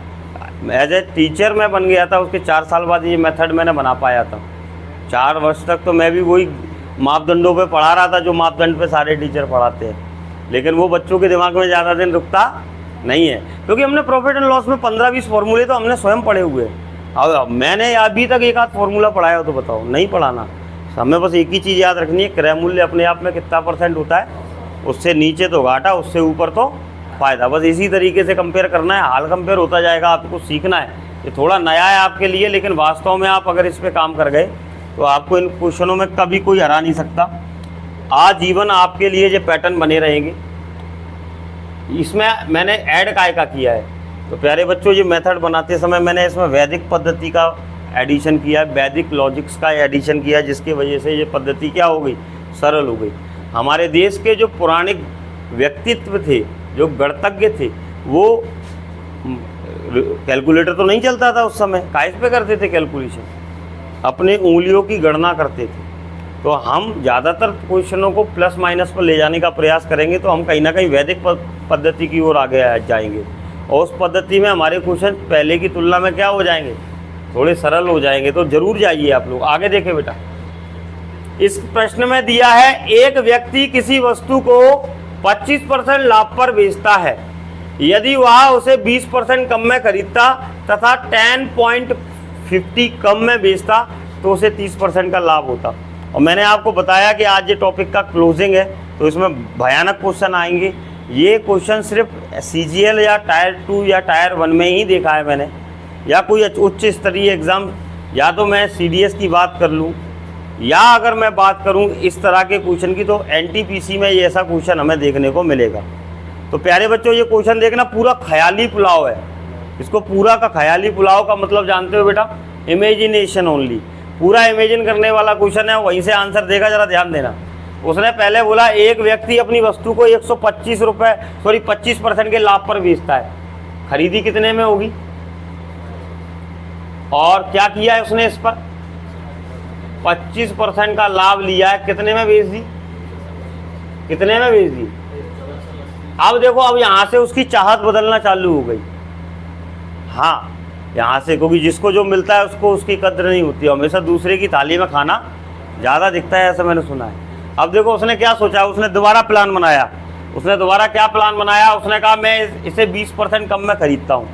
एज ए टीचर मैं बन गया था, उसके 4 साल बाद ये मेथड मैंने बना पाया था। 4 वर्ष तक तो मैं भी वही मापदंडों पे पढ़ा रहा था जो मापदंड पे सारे टीचर पढ़ाते हैं, लेकिन वो बच्चों के दिमाग में ज़्यादा दिन रुकता नहीं है, क्योंकि हमने प्रॉफिट एंड लॉस में 15-20 फॉर्मूले तो हमने स्वयं पढ़े हुए हैं। और मैंने अभी तक एक आध फॉर्मूला पढ़ाया हो तो बताओ? नहीं पढ़ाना। हमें बस एक ही चीज़ याद रखनी है, क्रय मूल्य अपने आप में कितना % होता है, उससे नीचे तो घाटा, उससे ऊपर तो फ़ायदा। बस इसी तरीके से कंपेयर करना है, हाल कंपेयर होता जाएगा, आपको सीखना है। ये थोड़ा नया है आपके लिए, लेकिन वास्तव में आप अगर इस पर काम कर गए तो आपको इन क्वेश्चनों में कभी कोई हरा नहीं सकता। आजीवन आपके लिए ये पैटर्न बने रहेंगे। इसमें मैंने ऐड काय का किया है, तो प्यारे बच्चों ये मेथड बनाते समय मैंने इसमें वैदिक पद्धति का एडिशन किया, वैदिक लॉजिक्स का एडिशन किया, जिसकी वजह से ये पद्धति क्या हो गई? सरल हो गई। हमारे देश के जो पुराने व्यक्तित्व थे, जो गणतज्ञ थे, वो कैलकुलेटर तो नहीं चलता था उस समय, काइस पे करते थे कैलकुलेशन, अपने उंगलियों की गणना करते थे। तो हम ज़्यादातर क्वेश्चनों को प्लस माइनस पर ले जाने का प्रयास करेंगे तो हम कहीं ना कहीं वैदिक पद्धति की ओर आगे जाएंगे, और उस पद्धति में हमारे क्वेश्चन पहले की तुलना में क्या हो जाएंगे? थोड़े सरल हो जाएंगे। तो जरूर जाइए आप लोग। आगे देखें बेटा, इस प्रश्न में दिया है एक व्यक्ति किसी वस्तु को 25% लाभ पर बेचता है। यदि वह उसे 20% कम में खरीदता तथा 10.50 कम में बेचता तो उसे 30% का लाभ होता। और मैंने आपको बताया कि आज ये टॉपिक का क्लोजिंग है, तो इसमें भयानक क्वेश्चन आएंगे। ये क्वेश्चन सिर्फ CGL या टायर 2 या टायर 1 में ही देखा है मैंने, या कोई उच्च स्तरीय एग्ज़ाम, या तो मैं CDS की बात कर लूँ, या अगर मैं बात करूं इस तरह के क्वेश्चन की तो NTPC में ये ऐसा क्वेश्चन हमें देखने को मिलेगा। तो प्यारे बच्चों ये क्वेश्चन देखना पूरा ख्याली पुलाव है। इसको पूरा का ख्याली पुलाव का मतलब जानते हो बेटा? Imagination only. पूरा इमेजिन करने वाला क्वेश्चन है, वहीं से आंसर देगा। जरा ध्यान देना, उसने पहले बोला एक व्यक्ति अपनी वस्तु को 25% के लाभ पर बेचता है। खरीदी कितने में होगी और क्या किया है उसने? इस पर 25% का लाभ लिया है, कितने में बेच दी? कितने में बेच दी? अब देखो, अब यहाँ से उसकी चाहत बदलना चालू हो गई। हाँ, यहाँ से, क्योंकि जिसको जो मिलता है उसको उसकी कद्र नहीं होती, हमेशा दूसरे की थाली में खाना ज़्यादा दिखता है, ऐसा मैंने सुना है। अब देखो उसने क्या सोचा, उसने दोबारा प्लान बनाया। उसने दोबारा क्या प्लान बनाया, उसने कहा मैं इसे 20% कम में खरीदता हूँ।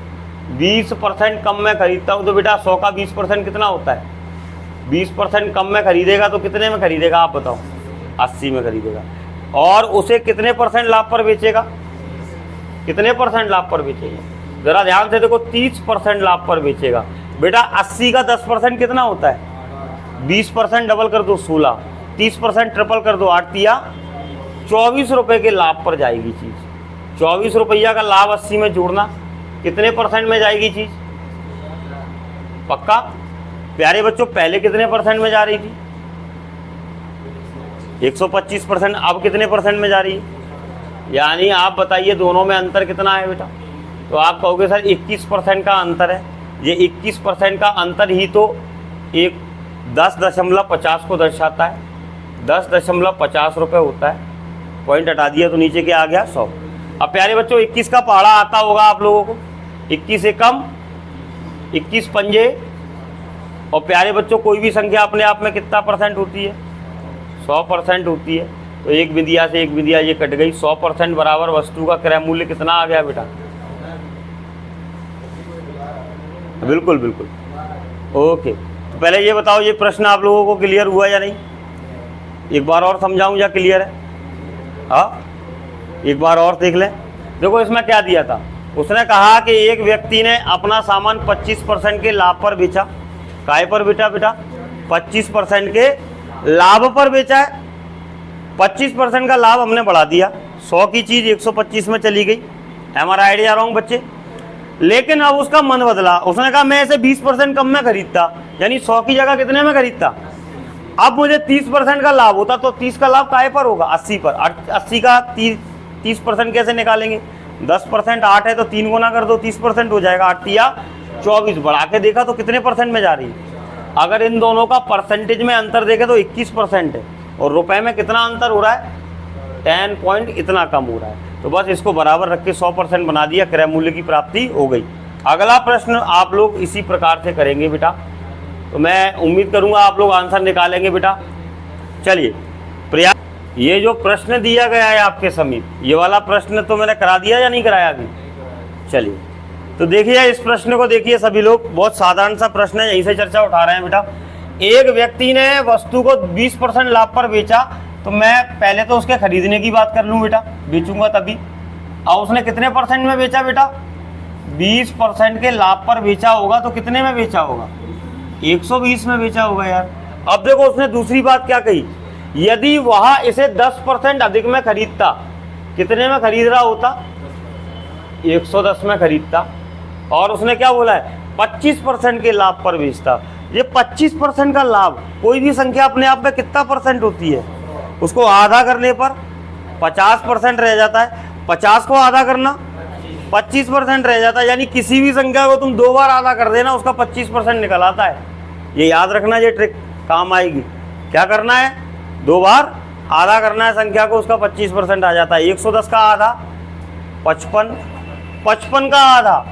20% कम में खरीदता हूँ तो बेटा 100 का 20% कितना होता है? 20% कम में खरीदेगा तो कितने में खरीदेगा आप बताओ? 80 में खरीदेगा। और उसे कितने % लाभ पर बेचेगा? कितने % लाभ पर बेचेगा? ज़रा ध्यान से देखो, 30% लाभ पर बेचेगा। बेटा 80 का 10% कितना होता है? 20% डबल कर दो 16, 30% ट्रिपल कर दो 8 या 24 रुपये के लाभ पर जाएगी चीज़। 24 रुपया का लाभ 80 में जोड़ना, कितने % में जाएगी चीज़? पक्का? प्यारे बच्चों, पहले कितने % में जा रही थी? 125%। अब कितने % में जा रही है? यानी आप बताइए दोनों में अंतर कितना है बेटा? तो आप कहोगे सर 21% का अंतर है। ये 21% का अंतर ही तो एक 10.50 को दर्शाता है। 10.50 रुपये होता है। पॉइंट हटा दिया तो नीचे क्या आ गया? 100। अब प्यारे बच्चों 21 का पहाड़ा आता होगा आप लोगों को। 21 से कम, 21 पंजे। और प्यारे बच्चों कोई भी संख्या अपने आप में कितना % होती है? 100% होती है। तो एक बिंदिया से एक बिंदिया ये कट गई। 100% बराबर वस्तु का क्रय मूल्य कितना आ गया बेटा? बिल्कुल बिल्कुल। ओके, तो पहले ये बताओ, ये प्रश्न आप लोगों को क्लियर हुआ या नहीं? एक बार और समझाऊं या क्लियर है? हाँ, एक बार और देख लें। देखो इसमें क्या दिया था, उसने कहा कि एक व्यक्ति ने अपना सामान 25% के लाभ पर बेचा। काय पर बेचा बेटा? 25% के लाभ पर बेचा है। 25% का लाभ हमने बढ़ा दिया। 100 की चीज़ 125 में चली गई। हमारा आइडिया रॉन्ग बच्चे? लेकिन अब उसका मन बदला। उसने कहा मैं इसे 20% कम में खरीदता, यानी 100 की जगह कितने में खरीदता? अब मुझे 30% का लाभ होता, तो 30 का लाभ काय पर होगा? 80 पर। 80 का 30% कैसे निकालेंगे? 10% 8 है तो 3 गुना कर दो, 30% हो जाएगा। 8 या 24। बढ़ा के देखा तो कितने % में जा रही है? अगर इन दोनों का परसेंटेज में अंतर देखें तो 21% है। और रुपए में कितना अंतर हो रहा है? 10 पॉइंट इतना कम हो रहा है। तो बस इसको बराबर रख के 100% बना दिया, क्रय मूल्य की प्राप्ति हो गई। अगला प्रश्न आप लोग इसी प्रकार से करेंगे बेटा, तो मैं उम्मीद करूंगा आप लोग आंसर निकालेंगे बेटा। चलिए प्रयास। ये जो प्रश्न दिया गया है आपके समीप, ये वाला प्रश्न तो मैंने करा दिया या नहीं कराया अभी? चलिए तो देखिए इस प्रश्न को देखिए सभी लोग, बहुत साधारण सा प्रश्न है, यहीं से चर्चा उठा रहे हैं बेटा। एक व्यक्ति ने वस्तु को 20% लाभ पर बेचा, तो मैं पहले तो उसके खरीदने की बात कर लूँ बेटा, बेचूंगा तभी। और उसने कितने % में बेचा बेटा? 20% के लाभ पर बेचा होगा, तो कितने में बेचा होगा? 120 में बेचा होगा यार। अब देखो उसने दूसरी बात क्या कही, यदि वह इसे 10% अधिक में खरीदता, कितने में खरीद रहा होता? 110 में खरीदता। और उसने क्या बोला है? 25% के लाभ पर बेचता। ये 25% का लाभ, कोई भी संख्या अपने आप में कितना % होती है? उसको आधा करने पर 50% रह जाता है। 50 को आधा करना 25% रह जाता है। यानी किसी भी संख्या को तुम 2 बार आधा कर देना, उसका 25% निकल आता है। ये याद रखना, ये ट्रिक काम आएगी। क्या करना है? 2 बार आधा करना है संख्या को, उसका 25% आ जाता है। 110 का आधा 55, 55 का आधा।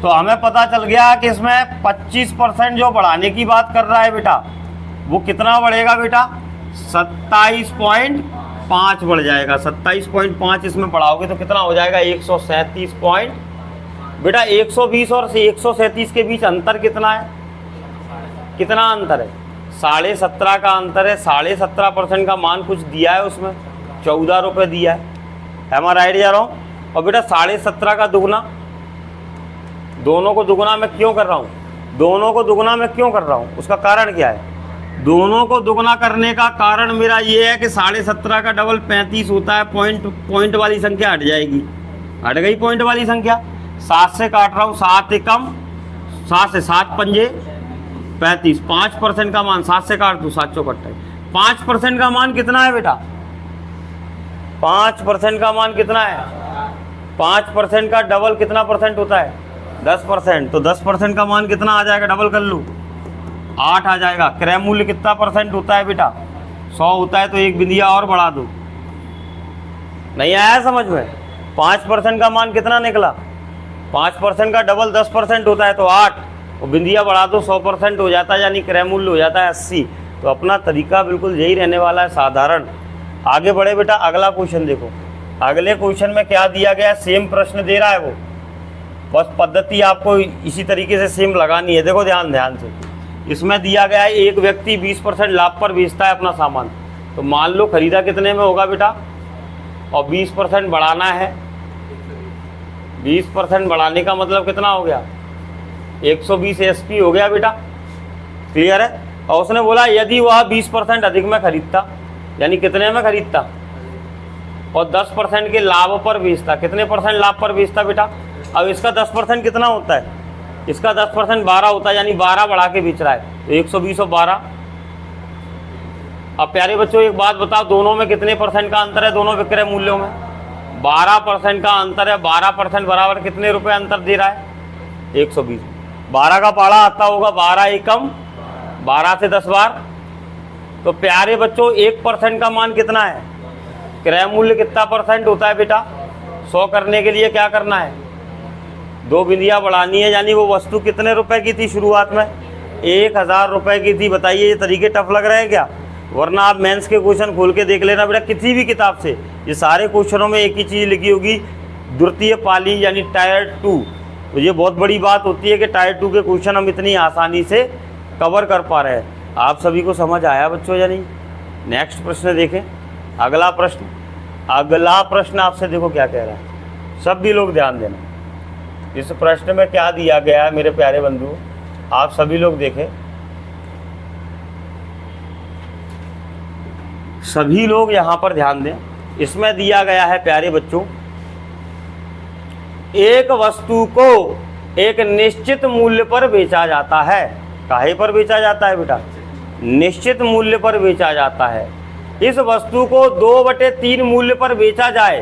तो हमें पता चल गया कि इसमें 25% जो बढ़ाने की बात कर रहा है बेटा, वो कितना बढ़ेगा बेटा? 27.5 बढ़ जाएगा। 27.5 इसमें बढ़ाओगे तो कितना हो जाएगा? 137 पॉइंट। बेटा 120 और 137 के बीच अंतर कितना है? कितना अंतर है? 17.5 का अंतर है। 17.5% का मान कुछ दिया है उसमें, 14 रुपये दिया है। हमारा आइडिया रहा हूँ। और बेटा 17.5 का दुगना, दोनों को दुगना मैं क्यों कर रहा हूँ? दोनों को दुगना मैं क्यों कर रहा हूँ? उसका कारण क्या है? दोनों को दुगना करने का कारण मेरा ये है कि 17.5 का डबल 35 होता है। पॉइंट वाली संख्या हट जाएगी। हट गई पॉइंट वाली संख्या। 7 से काट रहा हूँ, 7 एक कम, 7 से 7 पंजे 35। 5% का मान 7 से काट दूँ, 7 चौक 28। 5% का मान कितना है बेटा? 5% का मान कितना है? 5% का डबल कितना % होता है? 10%। तो 10% का मान कितना आ जाएगा? डबल कर लूँ, 8 आ जाएगा। क्रय मूल्य कितना % होता है बेटा? 100 होता है। तो एक बिंदिया और बढ़ा दो, नहीं आया समझ में? 5% का मान कितना निकला? 5% का डबल 10% होता है तो 8, और बिंदिया बढ़ा दो 100% हो जाता है, यानी क्रय मूल्य हो जाता है 80। तो अपना तरीका बिल्कुल यही रहने वाला है, साधारण। आगे बढ़े बेटा, अगला क्वेश्चन देखो। अगले क्वेश्चन में क्या दिया गया? सेम प्रश्न दे रहा है वो, बस पद्धति आपको इसी तरीके से सेम लगानी है। देखो ध्यान से, इसमें दिया गया है एक व्यक्ति 20% लाभ पर बेचता है अपना सामान। तो मान लो खरीदा कितने में होगा बेटा, और 20% बढ़ाना है। 20% बढ़ाने का मतलब कितना हो गया? 120 SP हो गया बेटा, क्लियर है। और उसने बोला यदि वह 20% अधिक में खरीदता, यानी कितने में खरीदता, और 10% के लाभ पर बेचता। कितने % लाभ पर बेचता बेटा? अब इसका 10% कितना होता है? इसका 10% 12 होता है, यानी 12 बढ़ा के बेच रहा है। तो 120 और 12। अब प्यारे बच्चों एक बात बताओ, दोनों में कितने % का अंतर है? दोनों विक्रय मूल्यों में 12% का अंतर है। 12% बराबर कितने रुपए अंतर दे रहा है? 120। 12 का पाड़ा आता होगा 12 एकम 12 से 10 बार। तो प्यारे बच्चों 1% का मान कितना है? क्रय मूल्य कितना % होता है बेटा? 100 करने के लिए क्या करना है? 2 बिंदियाँ बढ़ानी है, यानी वो वस्तु कितने रुपए की थी शुरुआत में? 1000 रुपए की थी। बताइए ये तरीके टफ लग रहे हैं क्या? वरना आप मेंस के क्वेश्चन खोल के देख लेना बेटा, किसी भी किताब से। ये सारे क्वेश्चनों में एक ही चीज़ लिखी होगी, द्वितीय पाली यानी टायर 2। तो ये बहुत बड़ी बात होती है कि टायर 2 के क्वेश्चन हम इतनी आसानी से कवर कर पा रहे हैं। आप सभी को समझ आया बच्चों या नहीं? नेक्स्ट प्रश्न देखें, अगला प्रश्न आपसे देखो क्या कह रहा है। सब भी लोग ध्यान देना, इस प्रश्न में क्या दिया गया है मेरे प्यारे बंधु, आप सभी लोग देखें। सभी लोग यहाँ पर ध्यान दें। इसमें दिया गया है प्यारे बच्चों, एक वस्तु को एक निश्चित मूल्य पर बेचा जाता है। काहे पर बेचा जाता है बेटा? निश्चित मूल्य पर बेचा जाता है। इस वस्तु को 2/3 मूल्य पर बेचा जाए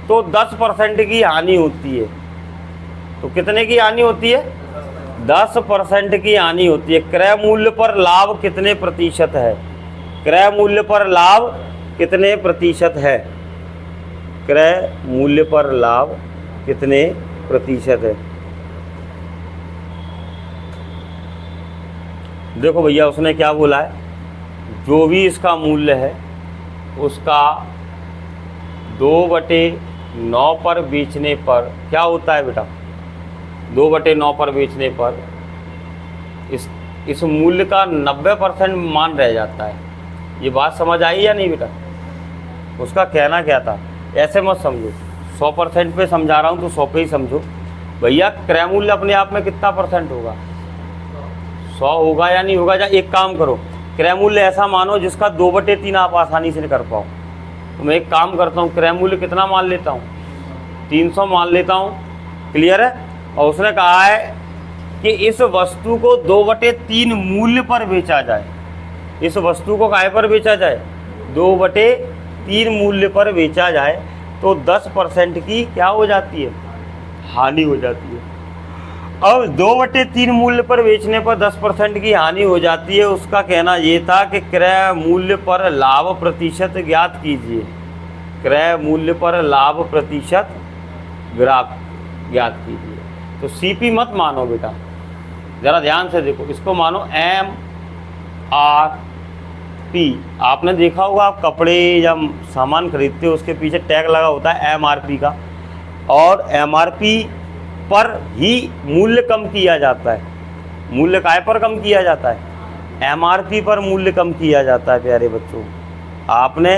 तो 10% की हानि होती है। तो कितने की हानि होती है? 10% की हानि होती है। क्रय मूल्य पर लाभ कितने प्रतिशत है? क्रय मूल्य पर लाभ कितने प्रतिशत है? क्रय मूल्य पर लाभ कितने प्रतिशत है? देखो भैया उसने क्या बोला है, जो भी इसका मूल्य है उसका 2/9 पर बेचने पर क्या होता है बेटा? 2/9 पर बेचने पर इस मूल्य का 90% मान रह जाता है। ये बात समझ आई या नहीं बेटा? उसका कहना क्या था, ऐसे मत समझो 100% पे समझा रहा हूँ तो 100 पे ही समझो। भैया क्रय मूल्य अपने आप में कितना % होगा? 100 होगा या नहीं होगा? या एक काम करो, क्रय मूल्य ऐसा मानो जिसका 2/3 आप आसानी से कर पाओ। तो मैं एक काम करता हूँ, क्रय मूल्य कितना मान लेता हूँ? 300 मान लेता हूँ, क्लियर है। और उसने कहा है कि इस वस्तु को 2/3 मूल्य पर बेचा जाए। इस वस्तु को काहे पर बेचा जाए? 2/3 मूल्य पर बेचा जाए तो 10% की क्या हो जाती है? हानि हो जाती है। अब 2/3 मूल्य पर बेचने पर 10% की हानि हो जाती है। उसका कहना ये था कि क्रय मूल्य पर लाभ प्रतिशत ज्ञात कीजिए। क्रय मूल्य पर लाभ प्रतिशत ज्ञात कीजिए। तो CP मत मानो बेटा, ज़रा ध्यान से देखो, इसको मानो MRP। आपने देखा होगा, आप कपड़े या सामान खरीदते हो उसके पीछे टैग लगा होता है MRP का, और MRP पर ही मूल्य कम किया जाता है। मूल्य काय पर कम किया जाता है? MRP पर मूल्य कम किया जाता है। प्यारे बच्चों आपने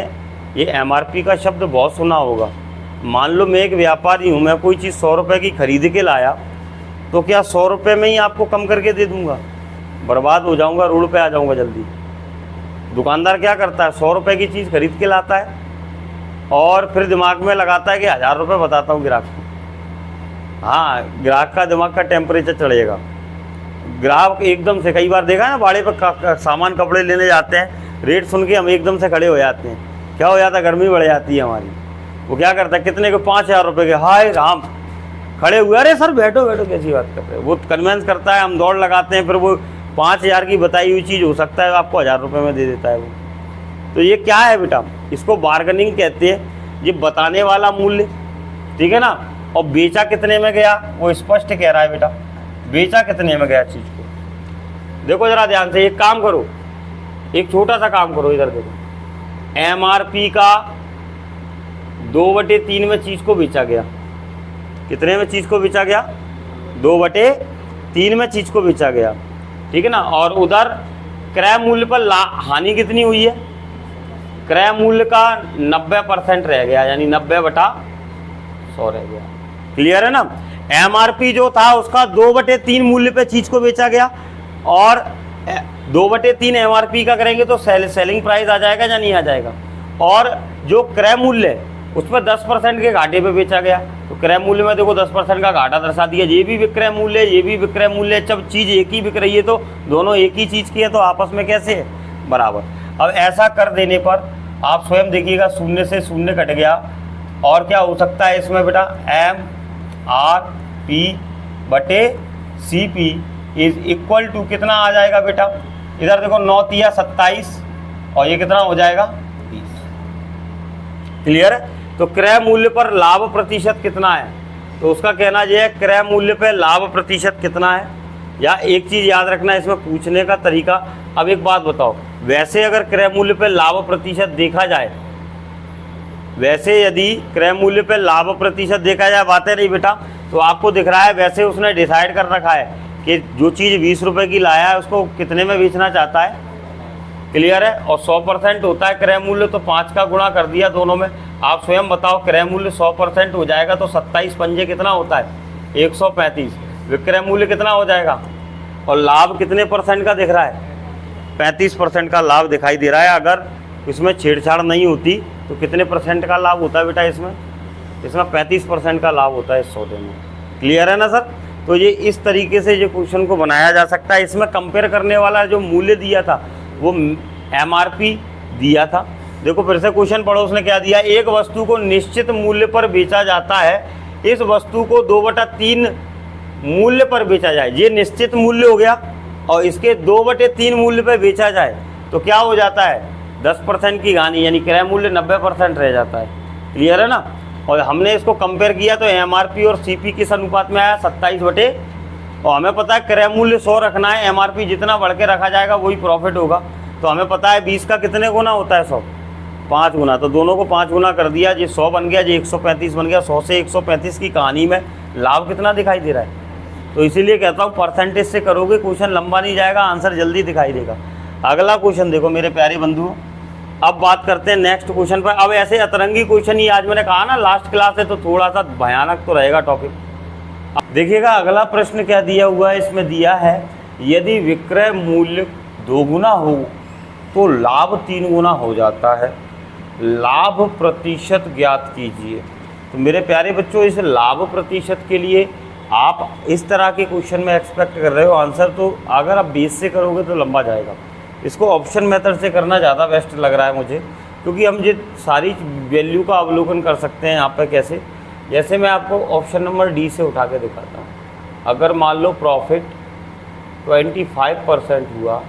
ये MRP का शब्द बहुत सुना होगा। मान लो मैं एक व्यापारी हूँ, मैं कोई चीज़ 100 रुपये की खरीद के लाया, तो क्या 100 रुपये में ही आपको कम करके दे दूँगा? बर्बाद हो जाऊँगा, रोड पे आ जाऊँगा जल्दी। दुकानदार क्या करता है, 100 रुपये की चीज़ खरीद के लाता है और फिर दिमाग में लगाता है कि 1000 रुपये बताता हूँ ग्राहक को। हाँ, ग्राहक का दिमाग का टेम्परेचर चढ़ेगा। ग्राहक एकदम से, कई बार देखा है ना, भाड़े पर सामान कपड़े लेने जाते हैं, रेट सुन के हम एकदम से खड़े हो जाते हैं। क्या हो जाता है? गर्मी बढ़ जाती है हमारी। वो क्या करता है, कितने के? 5000 रुपये के। हाय राम, खड़े हुए, अरे सर बैठो बैठो, कैसी बात कर रहे हो। वो कन्वेंस करता है, हम दौड़ लगाते हैं, फिर वो 5000 की बताई हुई चीज़ हो सकता है आपको 1000 रुपये में दे देता है वो। तो ये क्या है बेटा? इसको बार्गेनिंग कहते हैं। ये बताने वाला मूल्य, ठीक है ना। और बेचा कितने में गया वो स्पष्ट कह रहा है बेटा, बेचा कितने में गया चीज को। देखो जरा ध्यान से, एक काम करो, एक छोटा सा काम करो, इधर देखो, MRP का 2/3 में चीज को बेचा गया। कितने में चीज को बेचा गया? 2/3 में चीज को बेचा गया, ठीक है ना। और उधर क्रय मूल्य पर हानि कितनी हुई है? क्रय मूल्य का 90% रह गया, यानी 90/100 रह गया। क्लियर है ना। MRP जो था उसका 2/3 मूल्य पे चीज को बेचा गया, और 2/3 MRP का करेंगे तो सेलिंग प्राइस आ जाएगा या नहीं आ जाएगा। और जो क्रय मूल्य है उसमें 10% के घाटे पे बेचा गया, तो क्रय मूल्य में देखो 10% का घाटा दर्शा दिया। ये भी विक्रय मूल्य, ये भी विक्रय मूल्य है। जब चीज़ एक ही बिक रही है तो दोनों एक ही चीज़ की है, तो आपस में कैसे है? बराबर। अब ऐसा कर देने पर आप स्वयं देखिएगा, 0 से 0 कट गया, और क्या हो सकता है इसमें बेटा? MRP/CP इज इक्वल टू कितना आ जाएगा बेटा? इधर देखो 9 तिया 27, और ये कितना हो जाएगा? 20। क्लियर है। तो क्रय मूल्य पर लाभ प्रतिशत कितना है? तो उसका कहना यह है क्रय मूल्य पर लाभ प्रतिशत कितना है। या एक चीज़ याद रखना है इसमें पूछने का तरीका। अब एक बात बताओ, वैसे अगर क्रय मूल्य पर लाभ प्रतिशत देखा जाए, वैसे यदि क्रय मूल्य पर लाभ प्रतिशत देखा जाए, बातें नहीं बेटा, तो आपको दिख रहा है वैसे उसने डिसाइड कर रखा है कि जो चीज़ 20 रुपये की लाया है उसको कितने में बेचना चाहता है। क्लियर है। और 100% होता है क्रय मूल्य, तो 5 का गुणा कर दिया दोनों में। आप स्वयं बताओ, क्रय मूल्य 100% हो जाएगा तो 27 पंजे कितना होता है? 135। विक्रय मूल्य कितना हो जाएगा? और लाभ कितने % का दिख रहा है? 35% का लाभ दिखाई दे रहा है। अगर इसमें छेड़छाड़ नहीं होती तो कितने % का लाभ होता है बेटा? इसमें 35% का लाभ होता है इस सौदे में। क्लियर है ना सर। तो ये इस तरीके से ये क्वेश्चन को बनाया जा सकता है। इसमें कंपेयर करने वाला जो मूल्य दिया था वो MRP दिया था। देखो फिर से क्वेश्चन पढ़ो, उसने क्या दिया? एक वस्तु को निश्चित मूल्य पर बेचा जाता है, इस वस्तु को 2/3 मूल्य पर बेचा जाए। ये निश्चित मूल्य हो गया, और इसके 2/3 मूल्य पर बेचा जाए तो क्या हो जाता है? 10% की हानि, यानी क्रय मूल्य 90% रह जाता है। क्लियर है ना। और हमने इसको कंपेयर किया तो MRP और CP किस अनुपात में आया? 27/, और हमें पता है क्रय मूल्य 100 रखना है, MRP जितना बढ़ के रखा जाएगा वही प्रॉफिट होगा। तो हमें पता है 20 का कितने गुना होता है? 100, 5 गुना। तो दोनों को 5 गुना कर दिया, ये 100 बन गया, ये 135 बन गया। 100 से 135 की कहानी में लाभ कितना दिखाई दे रहा है? तो इसीलिए कहता हूँ परसेंटेज से करोगे क्वेश्चन लंबा नहीं जाएगा, आंसर जल्दी दिखाई देगा। अगला क्वेश्चन देखो मेरे प्यारे बंधुओं। अब बात करते हैं नेक्स्ट क्वेश्चन पर। अब ऐसे अतरंगी क्वेश्चन ही, आज मैंने कहा ना लास्ट क्लास है तो थोड़ा सा भयानक तो रहेगा टॉपिक। देखिएगा अगला प्रश्न क्या दिया हुआ है। इसमें दिया है यदि विक्रय मूल्य 2 गुना हो तो लाभ 3 गुना हो जाता है, लाभ प्रतिशत ज्ञात कीजिए। तो मेरे प्यारे बच्चों, इस लाभ प्रतिशत के लिए आप इस तरह के क्वेश्चन में एक्सपेक्ट कर रहे हो आंसर, तो अगर आप बेस से करोगे तो लंबा जाएगा। इसको ऑप्शन मेथड से करना ज़्यादा बेस्ट लग रहा है मुझे, क्योंकि हम ये सारी वैल्यू का अवलोकन कर सकते हैं यहाँ पर। कैसे? जैसे मैं आपको ऑप्शन नंबर D से उठा के दिखाता हूँ। अगर मान लो प्रॉफिट 25% हुआ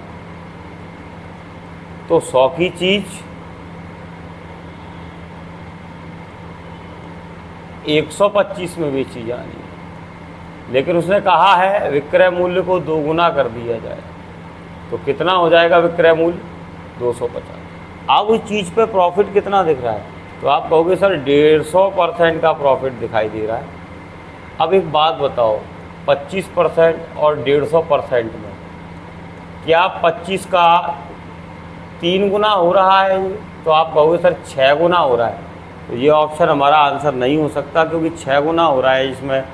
तो 100 की चीज़ 125 में बेची जानी है, लेकिन उसने कहा है विक्रय मूल्य को 2 गुना कर दिया जाए, तो कितना हो जाएगा विक्रय मूल्य? 250। अब उस चीज़ पे प्रॉफिट कितना दिख रहा है? तो आप कहोगे सर 150% का प्रॉफिट दिखाई दे रहा है। अब एक बात बताओ, 25% और 150% में क्या 25 का 3 गुना हो रहा है? तो आप कहोगे सर 6 गुना हो रहा है। तो ये ऑप्शन हमारा आंसर नहीं हो सकता, क्योंकि 6 गुना हो रहा है इसमें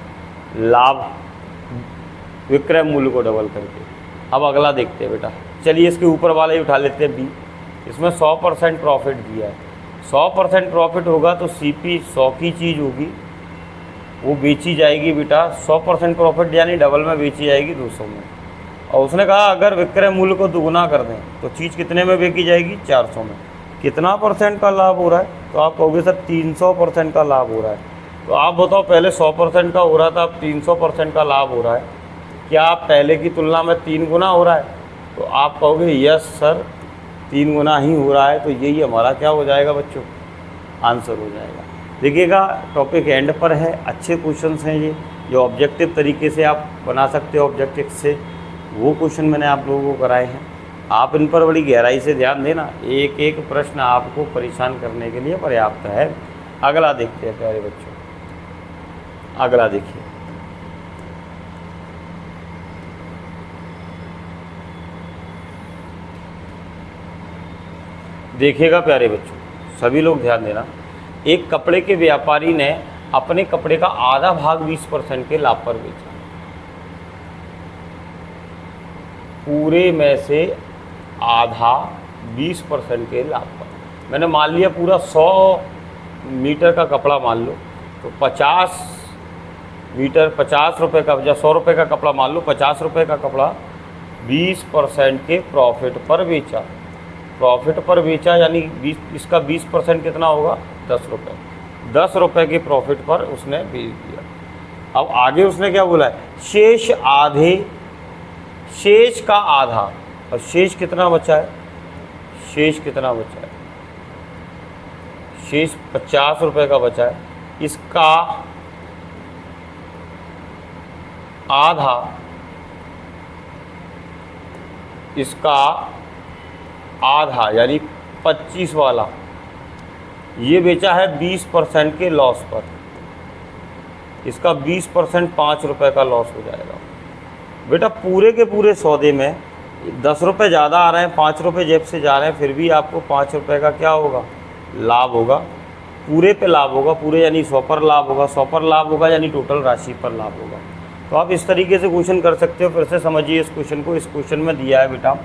लाभ विक्रय मूल्य को डबल करके। अब अगला देखते हैं बेटा, चलिए इसके ऊपर वाला ही उठा लेते हैं B। इसमें 100% प्रॉफिट दिया है। 100% प्रॉफिट होगा तो CP 100 की चीज़ होगी, वो बेची जाएगी बेटा 100% प्रॉफिट, यानी डबल में बेची जाएगी 200 में। और उसने कहा अगर विक्रय मूल्य को दोगुना कर दें तो चीज़ कितने में बेची जाएगी? 400 में। कितना % का लाभ हो रहा है? तो आप कहोगे सर 300% का लाभ हो रहा है। तो आप बताओ, पहले 100% का हो रहा था, अब 300% का लाभ हो रहा है, क्या पहले की तुलना में 3 गुना हो रहा है? तो आप कहोगे यस सर 3 गुना ही हो रहा है। तो यही हमारा क्या हो जाएगा बच्चों? आंसर हो जाएगा। देखिएगा टॉपिक एंड पर है, अच्छे क्वेश्चंस हैं ये, जो ऑब्जेक्टिव तरीके से आप बना सकते हो ऑब्जेक्टिव से, वो क्वेश्चन मैंने आप लोगों को कराए हैं। आप इन पर बड़ी गहराई से ध्यान देना, एक एक प्रश्न आपको परेशान करने के लिए पर्याप्त है। अगला देखते हैं प्यारे बच्चों, अगला देखिए। देखिएगा प्यारे बच्चों, सभी लोग ध्यान देना। एक कपड़े के व्यापारी ने अपने कपड़े का आधा भाग 20% के लाभ पर बेचा। पूरे में से आधा 20% के लाभ पर। मैंने मान लिया पूरा 100 मीटर का कपड़ा मान लो, तो 50 मीटर 50 रुपये का, या 100 रुपये का कपड़ा मान लो, 50 रुपये का कपड़ा 20% के प्रॉफिट पर बेचा। प्रॉफिट पर बेचा यानी 20, इसका 20% कितना होगा? 10 रुपये। 10 रुपये के प्रॉफिट पर उसने बेच दिया। अब आगे उसने क्या बोला है? शेष आधे, शेष का आधा। और शेष कितना बचा है? शेष कितना बचा है? शेष 50 रुपये का बचा है। इसका आधा, इसका आधा यानी 25 वाला, ये बेचा है 20% के लॉस पर। इसका 20% 5 रुपये का लॉस हो जाएगा। बेटा पूरे के पूरे सौदे में 10 रुपये ज़्यादा आ रहे हैं, 5 रुपये जेब से जा रहे हैं, फिर भी आपको 5 रुपये का क्या होगा? लाभ होगा। पूरे पे लाभ होगा, पूरे यानी 100 पर लाभ होगा, 100 पर लाभ होगा यानी टोटल राशि पर लाभ होगा। तो आप इस तरीके से क्वेश्चन कर सकते हो। फिर से समझिए इस क्वेश्चन को। इस क्वेश्चन में दिया है बेटा,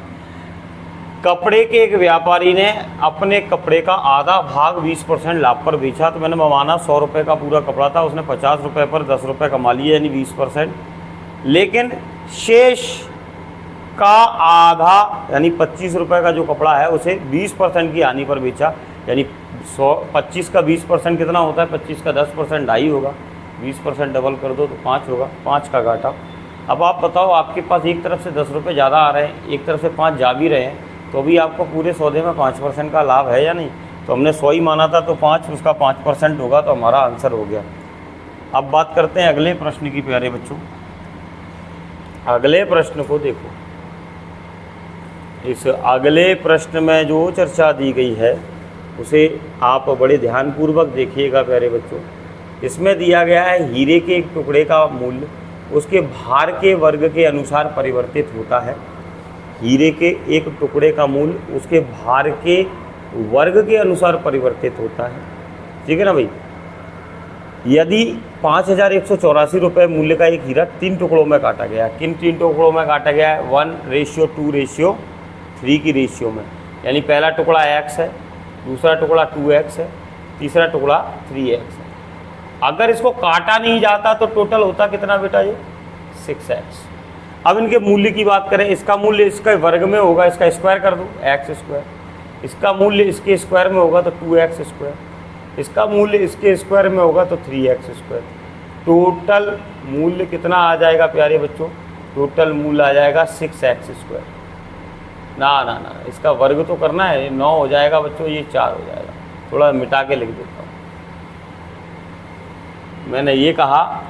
कपड़े के एक व्यापारी ने अपने कपड़े का आधा भाग 20% लाभ पर बेचा। तो मैंने माना 100 रुपये का पूरा कपड़ा था, उसने 50 रुपये पर 10 रुपये कमा लिए यानी 20%। लेकिन शेष का आधा यानी 25 रुपये का जो कपड़ा है उसे 20% की हानि पर बेचा। यानी 25 का 20% कितना होता है? 25 का 10% 2.5 होगा। 20% डबल कर दो तो 5 होगा, 5 का घाटा। अब आप बताओ, आपके पास एक तरफ से 10 रुपये ज़्यादा आ रहे हैं, एक तरफ से 5 जा भी रहे हैं, तो भी आपको पूरे सौदे में 5% का लाभ है या नहीं? तो हमने 100 ही माना था, तो 5 उसका 5% होगा, तो हमारा आंसर हो गया। अब बात करते हैं अगले प्रश्न की प्यारे बच्चों। अगले प्रश्न को देखो। इस अगले प्रश्न में जो चर्चा दी गई है उसे आप बड़े ध्यानपूर्वक देखिएगा प्यारे बच्चों। इसमें दिया गया है हीरे के एक टुकड़े का मूल्य उसके भार के वर्ग के अनुसार परिवर्तित होता है। हीरे के एक टुकड़े का मूल्य उसके भार के वर्ग के अनुसार परिवर्तित होता है। ठीक है ना भाई? यदि 5184 रुपये मूल्य का एक हीरा 3 टुकड़ों में काटा गया। किन 3 टुकड़ों में काटा गया है? 1:2:3 की रेशियो में। यानी पहला टुकड़ा x है, दूसरा टुकड़ा 2x है, तीसरा टुकड़ा 3x है। अगर इसको काटा नहीं जाता तो टोटल होता कितना बेटा? ये 6x। अब इनके मूल्य की बात करें, इसका मूल्य इसके वर्ग में होगा, इसका स्क्वायर कर दो x²। इसका मूल्य इसके स्क्वायर में होगा तो 2x²। इसका मूल्य इसके स्क्वायर में होगा तो 3x²। टोटल मूल्य कितना आ जाएगा प्यारे बच्चों? टोटल मूल्य आ जाएगा 6x²। ना ना ना, इसका वर्ग तो करना है, 9 हो जाएगा बच्चों, ये 4 हो जाएगा। थोड़ा मिटा के लिख देता हूँ। मैंने ये कहा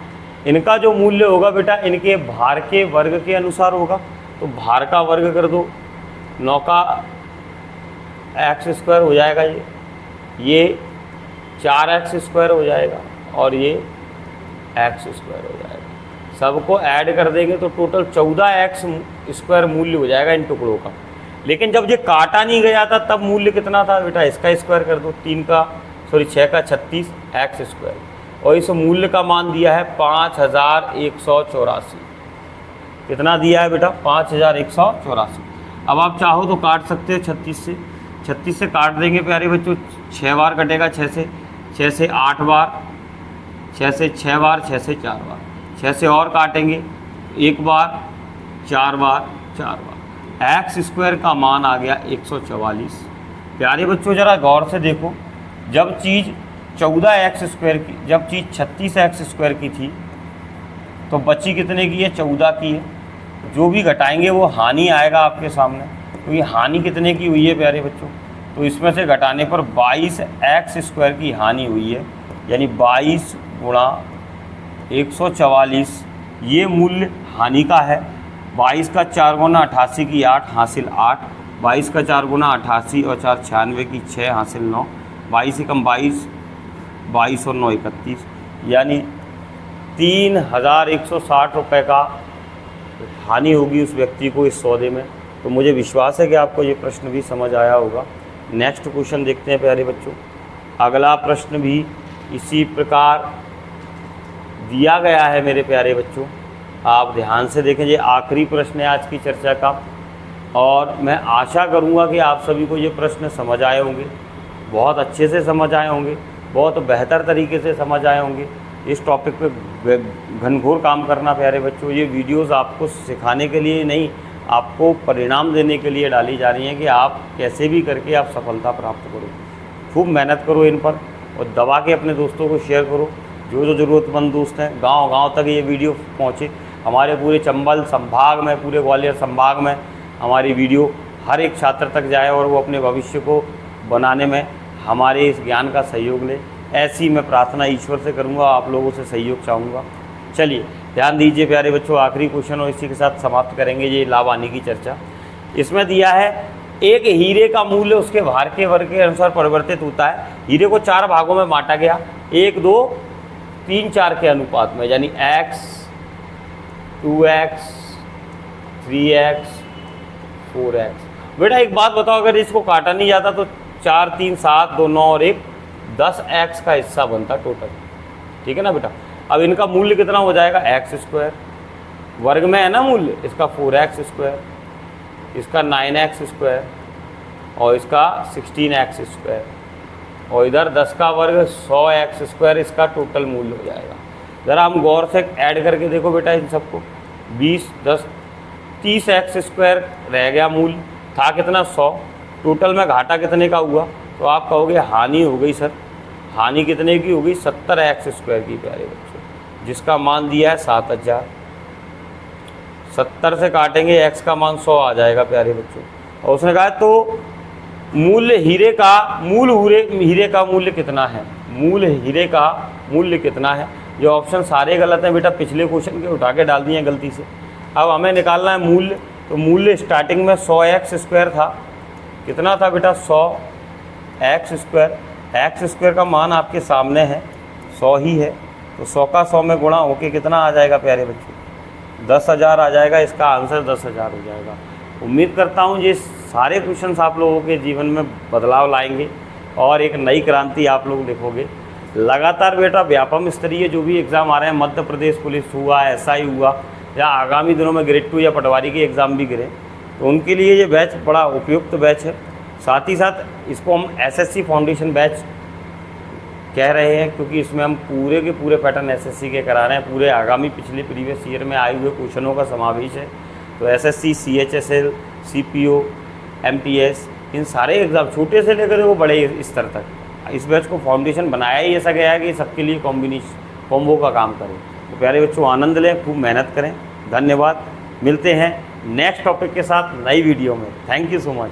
इनका जो मूल्य होगा बेटा इनके भार के वर्ग के अनुसार होगा। तो भार का वर्ग कर दो, 9 का x² हो जाएगा, ये 4x² हो जाएगा और ये x² हो जाएगा। सबको ऐड कर देंगे तो टोटल 14x² मूल्य हो जाएगा इन टुकड़ों का। लेकिन जब ये काटा नहीं गया था तब मूल्य कितना था बेटा? इसका स्क्वायर कर दो, 6 का 36x²। और इस मूल्य का मान दिया है 5184। कितना दिया है बेटा? 5184। अब आप चाहो तो काट सकते हो 36 से। 36 से काट देंगे प्यारे बच्चों, 6 बार कटेगा, 6 से 8 बार, 6 से 6 बार, 6 से 4 बार, 6 से और काटेंगे 1 बार, 4 बार, 4 बार। x² का मान आ गया 144। प्यारे बच्चों जरा गौर से देखो, जब चीज़ 14x² की, जब चीज़ 36x² की थी तो बची कितने की है? 14 की है। जो भी घटाएंगे वो हानि आएगा आपके सामने। तो ये हानि कितने की हुई है प्यारे बच्चों? तो इसमें से घटाने पर 22x² की हानि हुई है, यानी 22 गुणा 144 ये मूल्य हानि का है। 22 का 4 गुना 88 की 8 हासिल 8, 22 का 4 गुना 88 और 4 96 की 6 हासिल 9, 22 एकम 22, 22 और 9 31, यानी 3160 रुपये का हानि होगी उस व्यक्ति को इस सौदे में। तो मुझे विश्वास है कि आपको ये प्रश्न भी समझ आया होगा। नेक्स्ट क्वेश्चन देखते हैं प्यारे बच्चों। अगला प्रश्न भी इसी प्रकार दिया गया है मेरे प्यारे बच्चों, आप ध्यान से देखें। ये आखिरी प्रश्न है आज की चर्चा का, और मैं आशा करूँगा कि आप सभी को ये प्रश्न समझ आए होंगे, बहुत अच्छे से समझ आए होंगे, बहुत बेहतर तरीके से समझ आए होंगे। इस टॉपिक पे घनघोर काम करना प्यारे बच्चों। ये वीडियोस आपको सिखाने के लिए नहीं, आपको परिणाम देने के लिए डाली जा रही हैं कि आप कैसे भी करके आप सफलता प्राप्त करो। खूब मेहनत करो इन पर और दबा के अपने दोस्तों को शेयर करो। जो ज़रूरतमंद दोस्त हैं, गांव-गांव तक ये वीडियो पहुँचे। हमारे पूरे चंबल संभाग में, पूरे ग्वालियर संभाग में हमारी वीडियो हर एक छात्र तक जाए और वो अपने भविष्य को बनाने में हमारे इस ज्ञान का सहयोग ले। ऐसी मैं प्रार्थना ईश्वर से करूंगा, आप लोगों से सहयोग चाहूँगा। चलिए ध्यान दीजिए प्यारे बच्चों, आखिरी क्वेश्चन और इसी के साथ समाप्त करेंगे ये लाभ हानि की चर्चा। इसमें दिया है एक हीरे का मूल्य उसके भार के वर्ग के अनुसार परिवर्तित होता है। हीरे को 4 भागों में बांटा गया, 1, 2, 3, 4 के अनुपात में, यानी x, 2x, 3x, 4x। बेटा एक बात बताओ, अगर इसको काटा नहीं जाता तो 4, 3, 7, 2, 9 और 1 10x का हिस्सा बनता टोटल, ठीक है ना बेटा। अब इनका मूल्य कितना हो जाएगा, x², वर्ग में है ना मूल्य, इसका 4x², इसका 9x² और इसका 16x², और इधर 10 का वर्ग 100x², इसका टोटल मूल्य हो जाएगा। ज़रा हम गौर से ऐड करके देखो बेटा इन सबको, 20, 10, 30x² रह गया मूल्य, था कितना 100, टोटल में घाटा कितने का हुआ, तो आप कहोगे हानि हो गई सर। हानि कितने की हो गई, 70x² की प्यारे बच्चों, जिसका मान दिया है 7000। 70 से काटेंगे x का मान 100 आ जाएगा प्यारे बच्चों। और उसने कहा तो मूल्य हीरे का मूल्य कितना है, मूल हीरे का मूल्य कितना है। जो ऑप्शन सारे गलत हैं बेटा, पिछले क्वेश्चन के उठा के डाल दिए हैं गलती से। अब हमें निकालना है मूल्य, तो मूल्य स्टार्टिंग में 100x² था, कितना था बेटा 100x²। x² का मान आपके सामने है 100 ही है, तो 100 का 100 में गुणा होके कितना आ जाएगा प्यारे बच्चों, 10,000 आ जाएगा। इसका आंसर 10,000 हो जाएगा। उम्मीद करता हूँ ये सारे क्वेश्चंस आप लोगों के जीवन में बदलाव लाएंगे और एक नई क्रांति आप लोग देखोगे। लगातार बेटा व्यापम स्तरीय जो भी एग्ज़ाम आ रहे हैं, मध्य प्रदेश पुलिस हुआ, SI हुआ, या आगामी दिनों में ग्रेड 2 या पटवारी के एग्ज़ाम भी गिरे, तो उनके लिए ये बैच बड़ा उपयुक्त बैच है। साथ ही साथ इसको हम SSC फाउंडेशन बैच कह रहे हैं, क्योंकि इसमें हम पूरे के पूरे पैटर्न SSC के करा रहे हैं। पूरे आगामी पिछले प्रीवियस ईयर में आए हुए क्वेश्चनों का समावेश है। तो SSC, CHSL, CPO, MTS, इन सारे एग्ज़ाम छोटे से लेकर वो बड़े स्तर तक इस बैच को फाउंडेशन बनाया ही ऐसा गया है कि सबके लिए कॉम्बो का काम करें। तो प्यारे बच्चों आनंद लें, खूब मेहनत करें। धन्यवाद। मिलते हैं नेक्स्ट टॉपिक के साथ नई वीडियो में। Thank you so much.